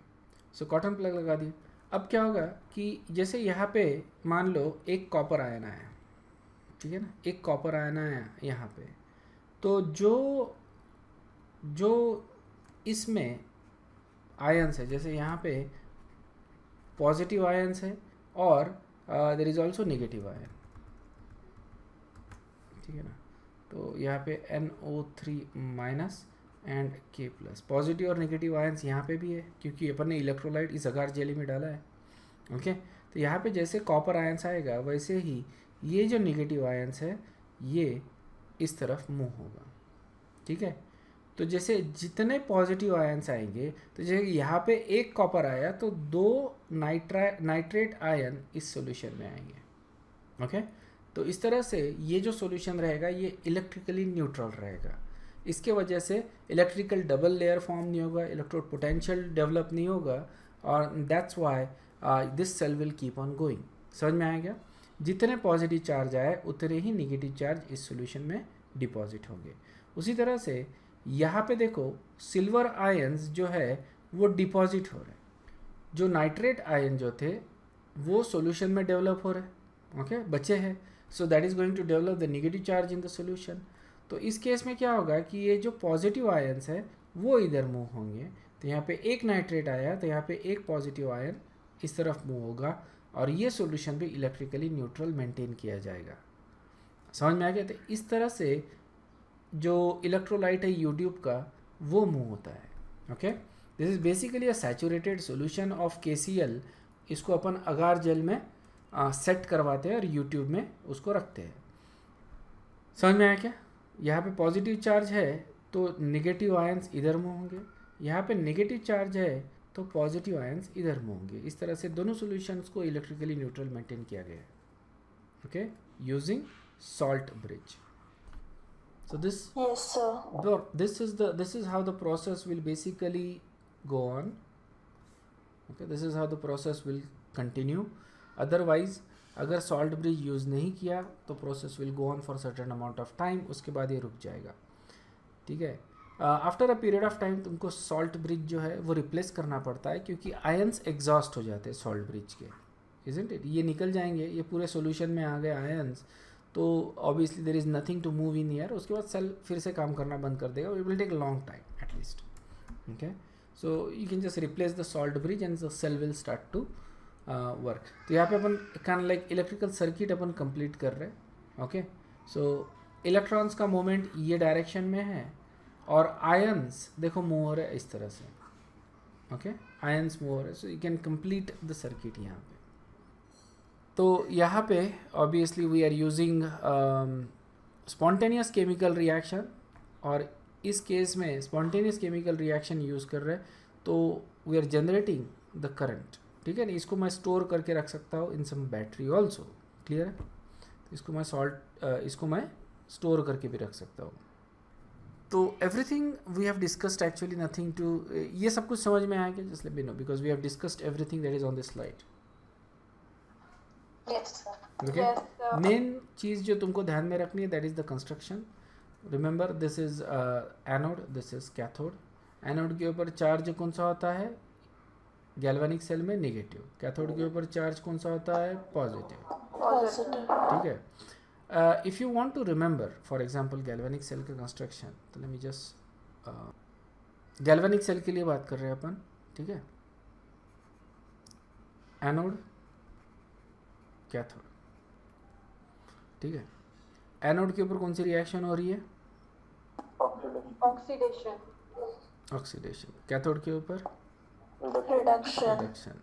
सो कॉटन प्लग लगा दिया. अब क्या होगा कि जैसे यहाँ पे मान लो एक कॉपर आयन आया, ठीक है ना, एक कॉपर आयन आया यहाँ पे, तो जो इसमें आयन्स है, जैसे यहाँ पे पॉजिटिव आयन्स है और there is also negative ion. ठीक है ना, तो यहाँ पे NO3 minus and K plus. Positive और नेगेटिव आयंस यहाँ पे भी है क्योंकि अपन ने इलेक्ट्रोलाइट इस अगार जेली में डाला है। ओके, तो यहाँ पे जैसे कॉपर आयंस आएगा वैसे ही ये जो नेगेटिव आयंस है ये इस तरफ मूव होगा। ठीक है, तो जैसे जितने पॉजिटिव आयंस आएंगे तो जैसे यहाँ पे एक कॉपर आया तो 2 नाइट्रेट आयन इस सॉल्यूशन में आएंगे। ओके, तो इस तरह से ये जो सॉल्यूशन रहेगा ये इलेक्ट्रिकली न्यूट्रल रहेगा। इसके वजह से इलेक्ट्रिकल डबल लेयर फॉर्म नहीं होगा, इलेक्ट्रोड पोटेंशियल डेवलप नहीं होगा, और that's why this cell will keep on going. समझ में आएगा? जितने पॉजिटिव चार्ज आए उतने ही नेगेटिव चार्ज इस सॉल्यूशन में डिपॉजिट होंगे। उसी तरह से यहाँ पे देखो सिल्वर आयंस जो है वो डिपॉजिट हो रहे हैं, जो नाइट्रेट आयन जो थे वो सॉल्यूशन में डेवलप हो रहे हैं। ओके, बचे हैं, so that is going to develop the negative charge in the solution. तो इस केस में क्या होगा कि ये जो पॉजिटिव आयंस है वो इधर मूव होंगे, तो यहाँ पे एक नाइट्रेट आया तो यहाँ पे एक पॉजिटिव आयन इस तरफ मूव होगा और ये सॉल्यूशन भी इलेक्ट्रिकली न्यूट्रल मेंटेन किया जाएगा। समझ में आ गया? तो इस तरह से जो इलेक्ट्रोलाइट है यूट्यूब का वो मूव होता है। Okay, this is basically a saturated solution of KCl। इसको अपन अगार जेल में सेट करवाते हैं और यूट्यूब में उसको रखते हैं। समझ में आया क्या? यहाँ पे पॉजिटिव चार्ज है तो नेगेटिव आयंस इधर मूव होंगे, यहाँ पे नेगेटिव चार्ज है तो पॉजिटिव आयंस इधर मूव होंगे। इस तरह से दोनों सॉल्यूशंस को इलेक्ट्रिकली न्यूट्रल मेंटेन किया गया है। Okay, using salt bridge. So this Yes, sir. this is how the process will basically go on. Okay, this is how the process will continue. Otherwise अगर सॉल्ट ब्रिज यूज़ नहीं किया तो process will go on for certain amount of time, उसके बाद ये रुक जाएगा। ठीक है, after a period of time तुमको सॉल्ट ब्रिज जो है वो रिप्लेस करना पड़ता है क्योंकि आयंस एग्जॉस्ट हो जाते हैं सॉल्ट ब्रिज के, इजंट इट? ये निकल जाएंगे, ये पूरे सॉल्यूशन में आ गए आयंस, तो obviously there is nothing to move in here. उसके बाद सेल फिर से काम करना बंद कर देगा, it will take long time at least. Okay, so you can just replace the salt bridge and the cell will start to work. तो यहाँ पे अपन काइंड लाइक इलेक्ट्रिकल सर्किट अपन कंप्लीट कर रहे हैं। ओके, सो इलेक्ट्रॉन्स का मूवमेंट ये डायरेक्शन में है और आयंस देखो मूव हो रहे हैं इस तरह से। ओके, आयंस मूव हो रहे हैं, so you can complete the circuit यहाँ पे। तो यहाँ पे obviously we are using spontaneous chemical reaction, और इस केस में स्पॉन्टेनियस केमिकल रिएक्शन यूज़ कर रहे हैं तो we are generating the current. ठीक है ना, इसको मैं स्टोर करके रख सकता हूँ इन सम बैटरी ऑल्सो। क्लियर है? इसको मैं इसको मैं स्टोर करके भी रख सकता हूँ। तो everything we have discussed actually nothing to, ये सब कुछ समझ में आएगा? Just let me know because we have discussed everything that is on this slide. Yes, sir. Okay, Yes, sir. Main चीज़ जो तुमको ध्यान में रखनी है that is the construction. Remember this is anode, this is cathode. Anode के ऊपर charge कौन सा होता है गैल्वेनिक सेल में? नेगेटिव। कैथोड के ऊपर चार्ज कौन सा होता है? पॉजिटिव। Positive. ठीक है, if you want to remember for example galvanic cell का कंस्ट्रक्शन, तो let me just galvanic cell के लिए बात कर रहे हैं अपन। ठीक है, एनोड कैथोड। ठीक है, एनोड के ऊपर कौन सी रिएक्शन हो रही है? Oxidation. ऑक्सीडेशन। कैथोड के ऊपर Reduction. रिडक्शन।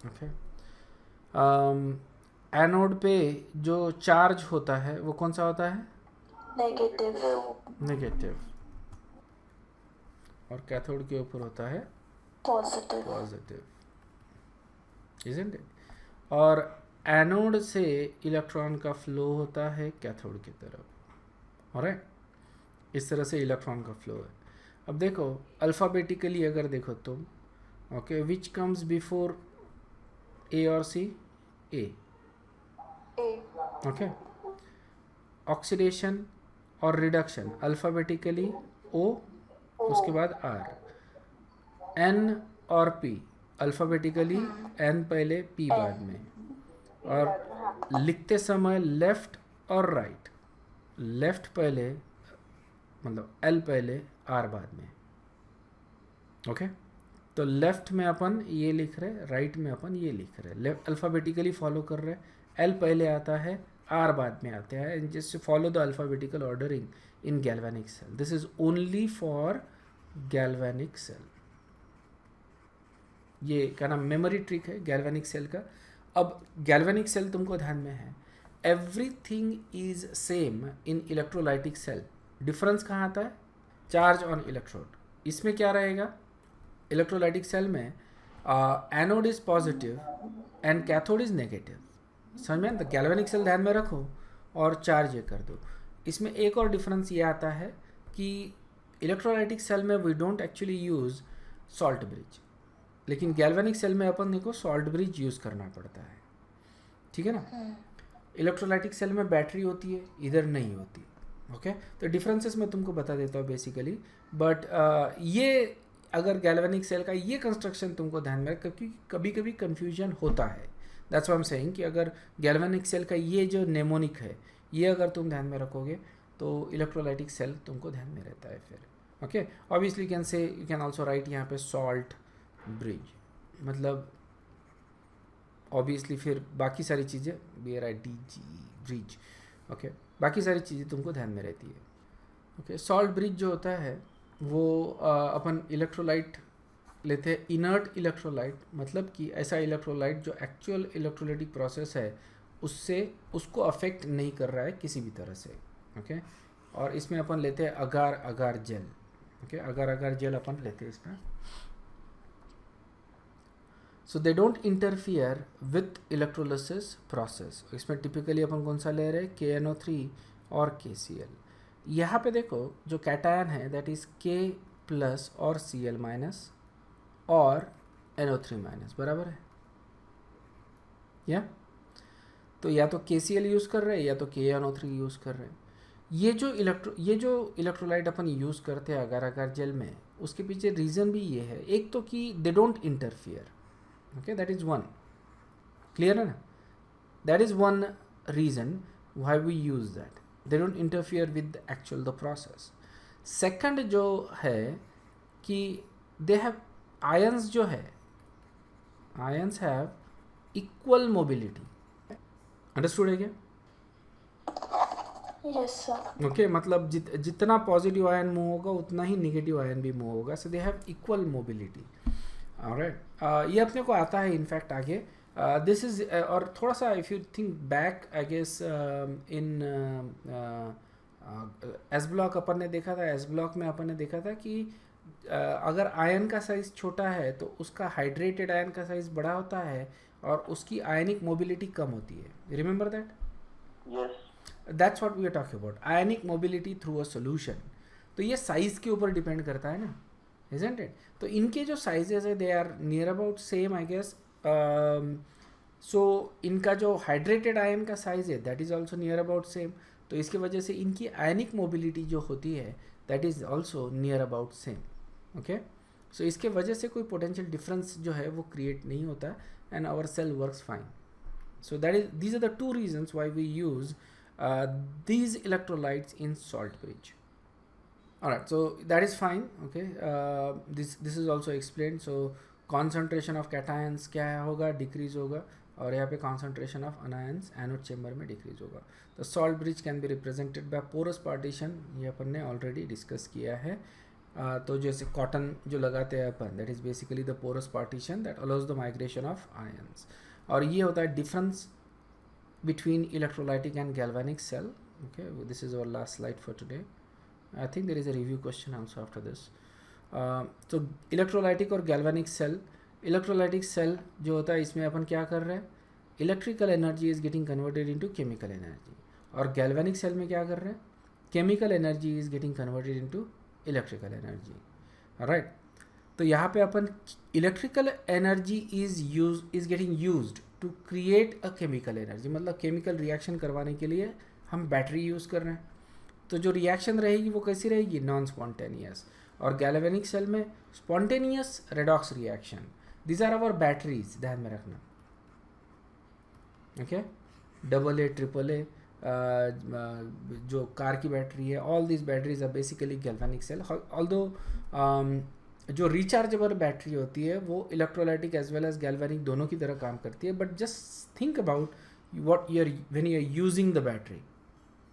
ओके, एनोड पे जो चार्ज होता है वो कौन सा होता है? Negative. नेगेटिव। और कैथोड के ऊपर होता है Positive. Positive, isn't it? और एनोड से इलेक्ट्रॉन का फ्लो होता है कैथोड की तरफ। ऑलराइट, इस तरह से इलेक्ट्रॉन का फ्लो है। अब देखो अल्फ़ाबेटिकली अगर देखो तुम, okay, which comes before A और सी? ए। A. ओके, ऑक्सीडेशन और रिडक्शन अल्फ़ाबेटिकली ओ, उसके बाद आर। एन और पी अल्फ़ाबेटिकली एन पहले पी बाद में, और लिखते समय लेफ़्ट और राइट, लेफ़्ट पहले मतलब एल पहले आर बाद में। ओके, तो लेफ़्ट में अपन ये लिख रहे, राइट में अपन ये लिख रहे, लेफ्ट अल्फ़ाबेटिकली फॉलो कर रहे। एल पहले आता है, आर बाद में आते हैं, and just follow the alphabetical ordering in galvanic cell. This is only for galvanic cell. ये क्या नाम मेमोरी ट्रिक है गैल्वेनिक सेल का. अब गैल्वेनिक सेल तुमको ध्यान में है, everything is same in electrolytic cell. Difference कहाँ आता है? Charge on electrode. इसमें क्या रहेगा? इलेक्ट्रोलाइटिक सेल में anode is positive and cathode is negative. समझ में? तो गैल्वेनिक सेल ध्यान में रखो और चार्ज ये कर दो. इसमें एक और डिफरेंस ये आता है कि इलेक्ट्रोलाइटिक सेल में we don't actually use salt bridge, लेकिन गैल्वेनिक सेल में अपन को सॉल्ट ब्रिज यूज़ करना पड़ता है. ठीक है ना? इलेक्ट्रोलाइटिक सेल में बैटरी होती है, इधर नहीं होती. ओके तो डिफरेंसेस मैं तुमको बता देता हूँ बेसिकली. बट ये अगर गैल्वेनिक सेल का ये कंस्ट्रक्शन तुमको ध्यान में, क्योंकि कभी कभी कन्फ्यूजन होता है. That's why I am saying कि अगर गैल्वेनिक सेल का ये जो नेमोनिक है ये अगर तुम ध्यान में रखोगे तो इलेक्ट्रोलाइटिक सेल तुमको ध्यान में रहता है फिर. Okay obviously can say you can also right यहाँ पे सॉल्ट ब्रिज, मतलब ऑब्वियसली फिर बाकी सारी चीज़ें BRIDG ब्रिज. ओके बाकी सारी चीज़ें तुमको ध्यान में रहती है. ओके सॉल्ट ब्रिज जो होता है वो अपन इलेक्ट्रोलाइट लेते हैं, इनर्ट इलेक्ट्रोलाइट, मतलब कि ऐसा इलेक्ट्रोलाइट जो एक्चुअल इलेक्ट्रोलाइटिक प्रोसेस है उससे उसको अफेक्ट नहीं कर रहा है किसी भी तरह से. ओके और इसमें अपन लेते हैं agar agar gel. Okay agar agar gel अपन लेते हैं इसमें. So they don't interfere with electrolysis process. इसमें टिपिकली अपन कौन सा ले रहे हैं? KNO3 और KCl. यहाँ पे देखो जो कैटायन है दैट इज K प्लस और Cl माइनस और NO3 माइनस, बराबर है या? तो या तो KCl यूज़ कर रहे हैं या तो KNO3 यूज़ कर रहे हैं. ये जो इलेक्ट्रोलाइट अपन यूज़ करते हैं अगार अगार जेल में, उसके पीछे रीज़न भी ये है. एक तो कि they don't interfere. Okay that is one. Clear है ना? That is one reason why we use that. They don't interfere with actual the process. Second जो है कि दे हैव आयंस, जो है ions have equal mobility. Understood है क्या? Yes, sir. Okay मतलब जितना पॉजिटिव आयन मूव होगा उतना ही नेगेटिव आयन भी मूव होगा. So they have equal mobility. Alright ये अपने को आता है इनफैक्ट आगे. दिस इज और थोड़ा सा if you think back I guess in S block अपन ने देखा था. एस ब्लॉक में अपन ने देखा था कि अगर आयन का साइज छोटा है तो उसका हाइड्रेटेड आयन का साइज बड़ा होता है और उसकी आयनिक मोबिलिटी कम होती है. Remember that? Yes. That's what we are talking about, ionic mobility through a solution. तो ये साइज के ऊपर डिपेंड करता है ना, इजंट इट? तो इनके जो साइजेस है they are near about same I guess. So इनका जो हाइड्रेटेड आयन का साइज है that is also near about same. तो इसकी वजह से इनकी आयनिक मोबिलिटी जो होती है that is also near about same. Okay so इसके वजह से कोई पोटेंशियल डिफरेंस जो है वो क्रिएट नहीं होता and our cell works fine. So that is these are the two reasons why we use these electrolytes in salt bridge. Alright, so that is fine. Okay, this is also explained. So concentration of cations क्या होगा? Decrease होगा. और यहाँ पे concentration of anions anode chamber में decrease होगा. The salt bridge can be represented by porous partition. ये अपन ने ऑलरेडी डिस्कस किया है. तो जैसे कॉटन जो लगाते हैं अपन, that is basically the porous partition that allows the migration of ions. और ये होता है difference between electrolytic and galvanic cell. Okay, this is our last slide for today. I think there is a review question also after this. So electrolytic और galvanic cell. Electrolytic cell जो होता है इसमें अपन क्या कर रहे हैं? Electrical energy is getting converted into chemical energy. और galvanic cell में क्या कर रहे हैं? Chemical energy is getting converted into electrical energy. Alright. तो यहाँ पे अपन electrical energy is getting used to create a chemical energy. मतलब केमिकल रिएक्शन करवाने के लिए हम बैटरी यूज़ कर रहे हैं. तो जो रिएक्शन रहेगी वो कैसी रहेगी? Non spontaneous. और गैल्वेनिक सेल में spontaneous redox reaction. These are our batteries, ध्यान में रखना. ओके AA, AAA जो कार की बैटरी है, all this batteries are basically galvanic cell. Although जो रिचार्जेबल बैटरी होती है वो electrolytic as well as galvanic दोनों की तरह काम करती है. But just think about what you're when you're using the battery.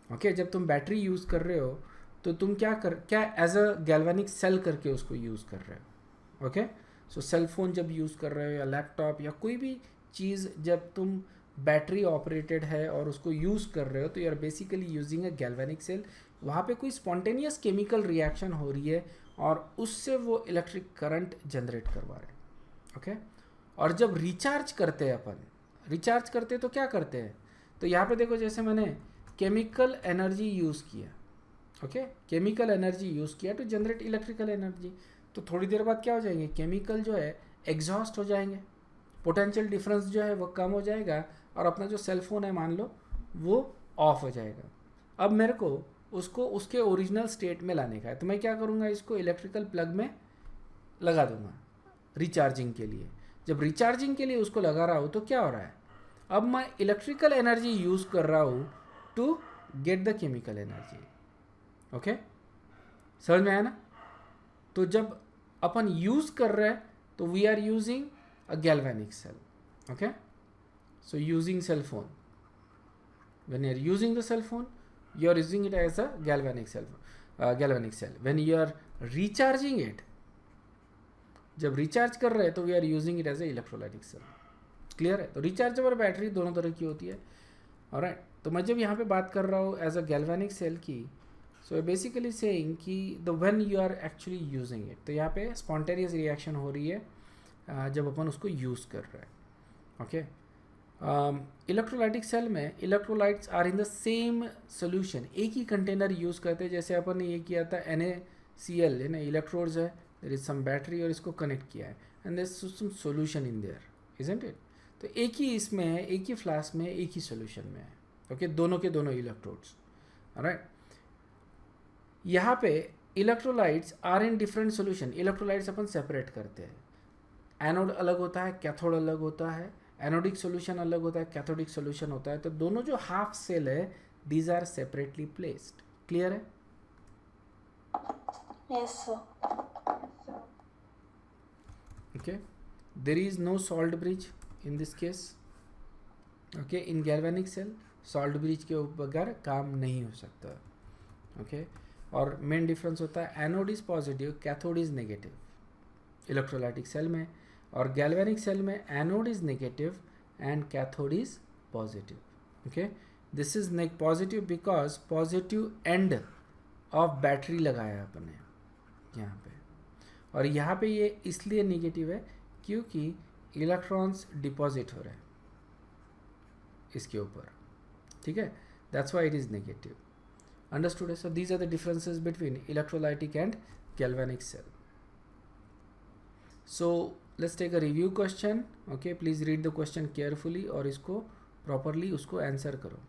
Okay जब तुम बैटरी यूज़ कर रहे हो तो तुम क्या एज अ गैल्वेनिक सेल करके उसको यूज़ कर रहे हो. ओके सो सेल फोन जब यूज़ कर रहे हो या लैपटॉप या कोई भी चीज़ जब तुम बैटरी ऑपरेटेड है और उसको यूज़ कर रहे हो तो you are basically using a galvanic cell. वहाँ पे कोई स्पॉन्टेनियस केमिकल रिएक्शन हो रही है और उससे वो इलेक्ट्रिक करंट जनरेट करवा रहे हैं. ओके और जब रिचार्ज करते हैं अपन रिचार्ज करते तो क्या करते हैं. तो यहाँ पे देखो जैसे मैंने केमिकल एनर्जी यूज़ किया. ओके केमिकल एनर्जी यूज़ किया टू जनरेट इलेक्ट्रिकल एनर्जी. तो थोड़ी देर बाद क्या हो जाएंगे केमिकल जो है एग्जॉस्ट हो जाएंगे. पोटेंशियल डिफरेंस जो है वो कम हो जाएगा और अपना जो सेल फोन है मान लो वो ऑफ हो जाएगा. अब मेरे को उसको उसके ओरिजिनल स्टेट में लाने का है तो मैं क्या करूँगा इसको इलेक्ट्रिकल प्लग में लगा दूंगा रिचार्जिंग के लिए. जब रिचार्जिंग के लिए उसको लगा रहा हूँ तो क्या हो रहा है अब मैं इलेक्ट्रिकल एनर्जी यूज़ कर रहा हूँ to get the chemical energy. Okay समझ में आया ना. तो जब अपन यूज़ कर रहे हैं तो we are using a galvanic cell. Okay so using cell phone when you are using the cell phone you are using it as a galvanic cell. When you are recharging it जब recharge कर रहे हैं तो we are using it as a electrolytic cell. Clear है. तो rechargeable battery दोनों तरह की होती है. ऑलराइट तो मैं जब यहाँ पे बात कर रहा हूँ एज अ गैल्वेनिक सेल की सो बेसिकली सेइंग कि the when you are actually using it तो यहाँ पे स्पॉन्टेनियस रिएक्शन हो रही है जब अपन उसको यूज़ कर रहे हैं. ओके इलेक्ट्रोलाइटिक सेल में electrolytes are in the same solution. एक ही कंटेनर यूज़ करते हैं. जैसे अपन ने ये किया था NaCl है ना इलेक्ट्रोड्स है देयर इज सम बैटरी और इसको कनेक्ट किया है and there is some solution in there isn't it. तो एक ही इसमें है एक ही फ्लास्क में एक ही सोल्यूशन में है. ओके दोनों के दोनों इलेक्ट्रोड्स. ऑलराइट यहाँ पे electrolytes are in different solution. Electrolytes अपन सेपरेट करते हैं. एनोड अलग होता है कैथोड अलग होता है. एनोडिक सोल्यूशन अलग होता है कैथोडिक सोल्यूशन होता है. तो दोनों जो हाफ सेल है these are separately placed. Clear है. Yes, sir. Okay there is no salt bridge in this case. Okay in galvanic cell salt bridge के बगैर काम नहीं हो सकता. Okay और मेन डिफरेंस होता है anode is positive cathode is negative electrolytic cell में और गैल्वेनिक सेल में anode is negative and cathode is positive. Okay this is positive because positive end of battery लगाया अपने यहाँ पे और यहाँ पे ये इसलिए नेगेटिव है क्योंकि इलेक्ट्रॉन्स डिपॉजिट हो रहे हैं इसके ऊपर. ठीक है that's why it is negative. Understood? So these are the differences between electrolytic and galvanic cell. So let's take a review question. Okay, please read the question carefully और इसको properly उसको answer करो.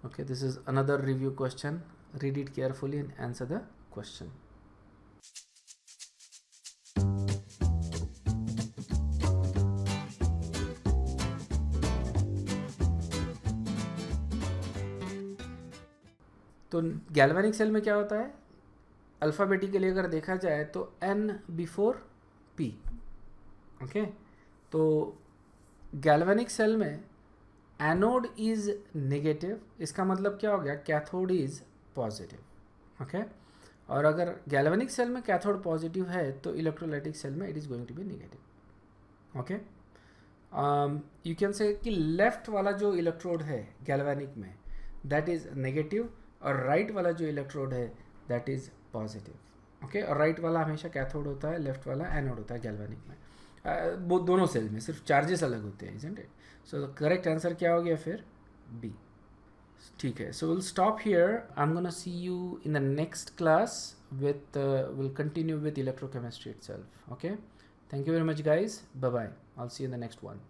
Okay, this is another review question. Read it carefully and answer the question. तो galvanic cell में क्या होता है alphabetically अगर देखा जाए तो N बिफोर P. ओके तो गैल्वेनिक सेल में एनोड इज नेगेटिव. इसका मतलब क्या हो गया कैथोड इज पॉजिटिव. ओके और अगर गैल्वेनिक सेल में कैथोड पॉजिटिव है तो इलेक्ट्रोलाइटिक सेल में it is going to be negative. Okay you can say कि लेफ्ट वाला जो इलेक्ट्रोड है गैल्वेनिक में दैट इज नेगेटिव और राइट वाला जो इलेक्ट्रोड है दैट इज पॉजिटिव. ओके और राइट वाला हमेशा कैथोड होता है लेफ्ट वाला एनोड होता है गैल्वेनिक में. वो दोनों सेल में सिर्फ चार्जेस अलग होते हैं isn't it. So the correct answer क्या हो गया फिर बी. ठीक है so will stop here. I am gonna see you in the next class with will continue with electrochemistry itself. Okay thank you very much guys. Bye bye. I will see you in the next one.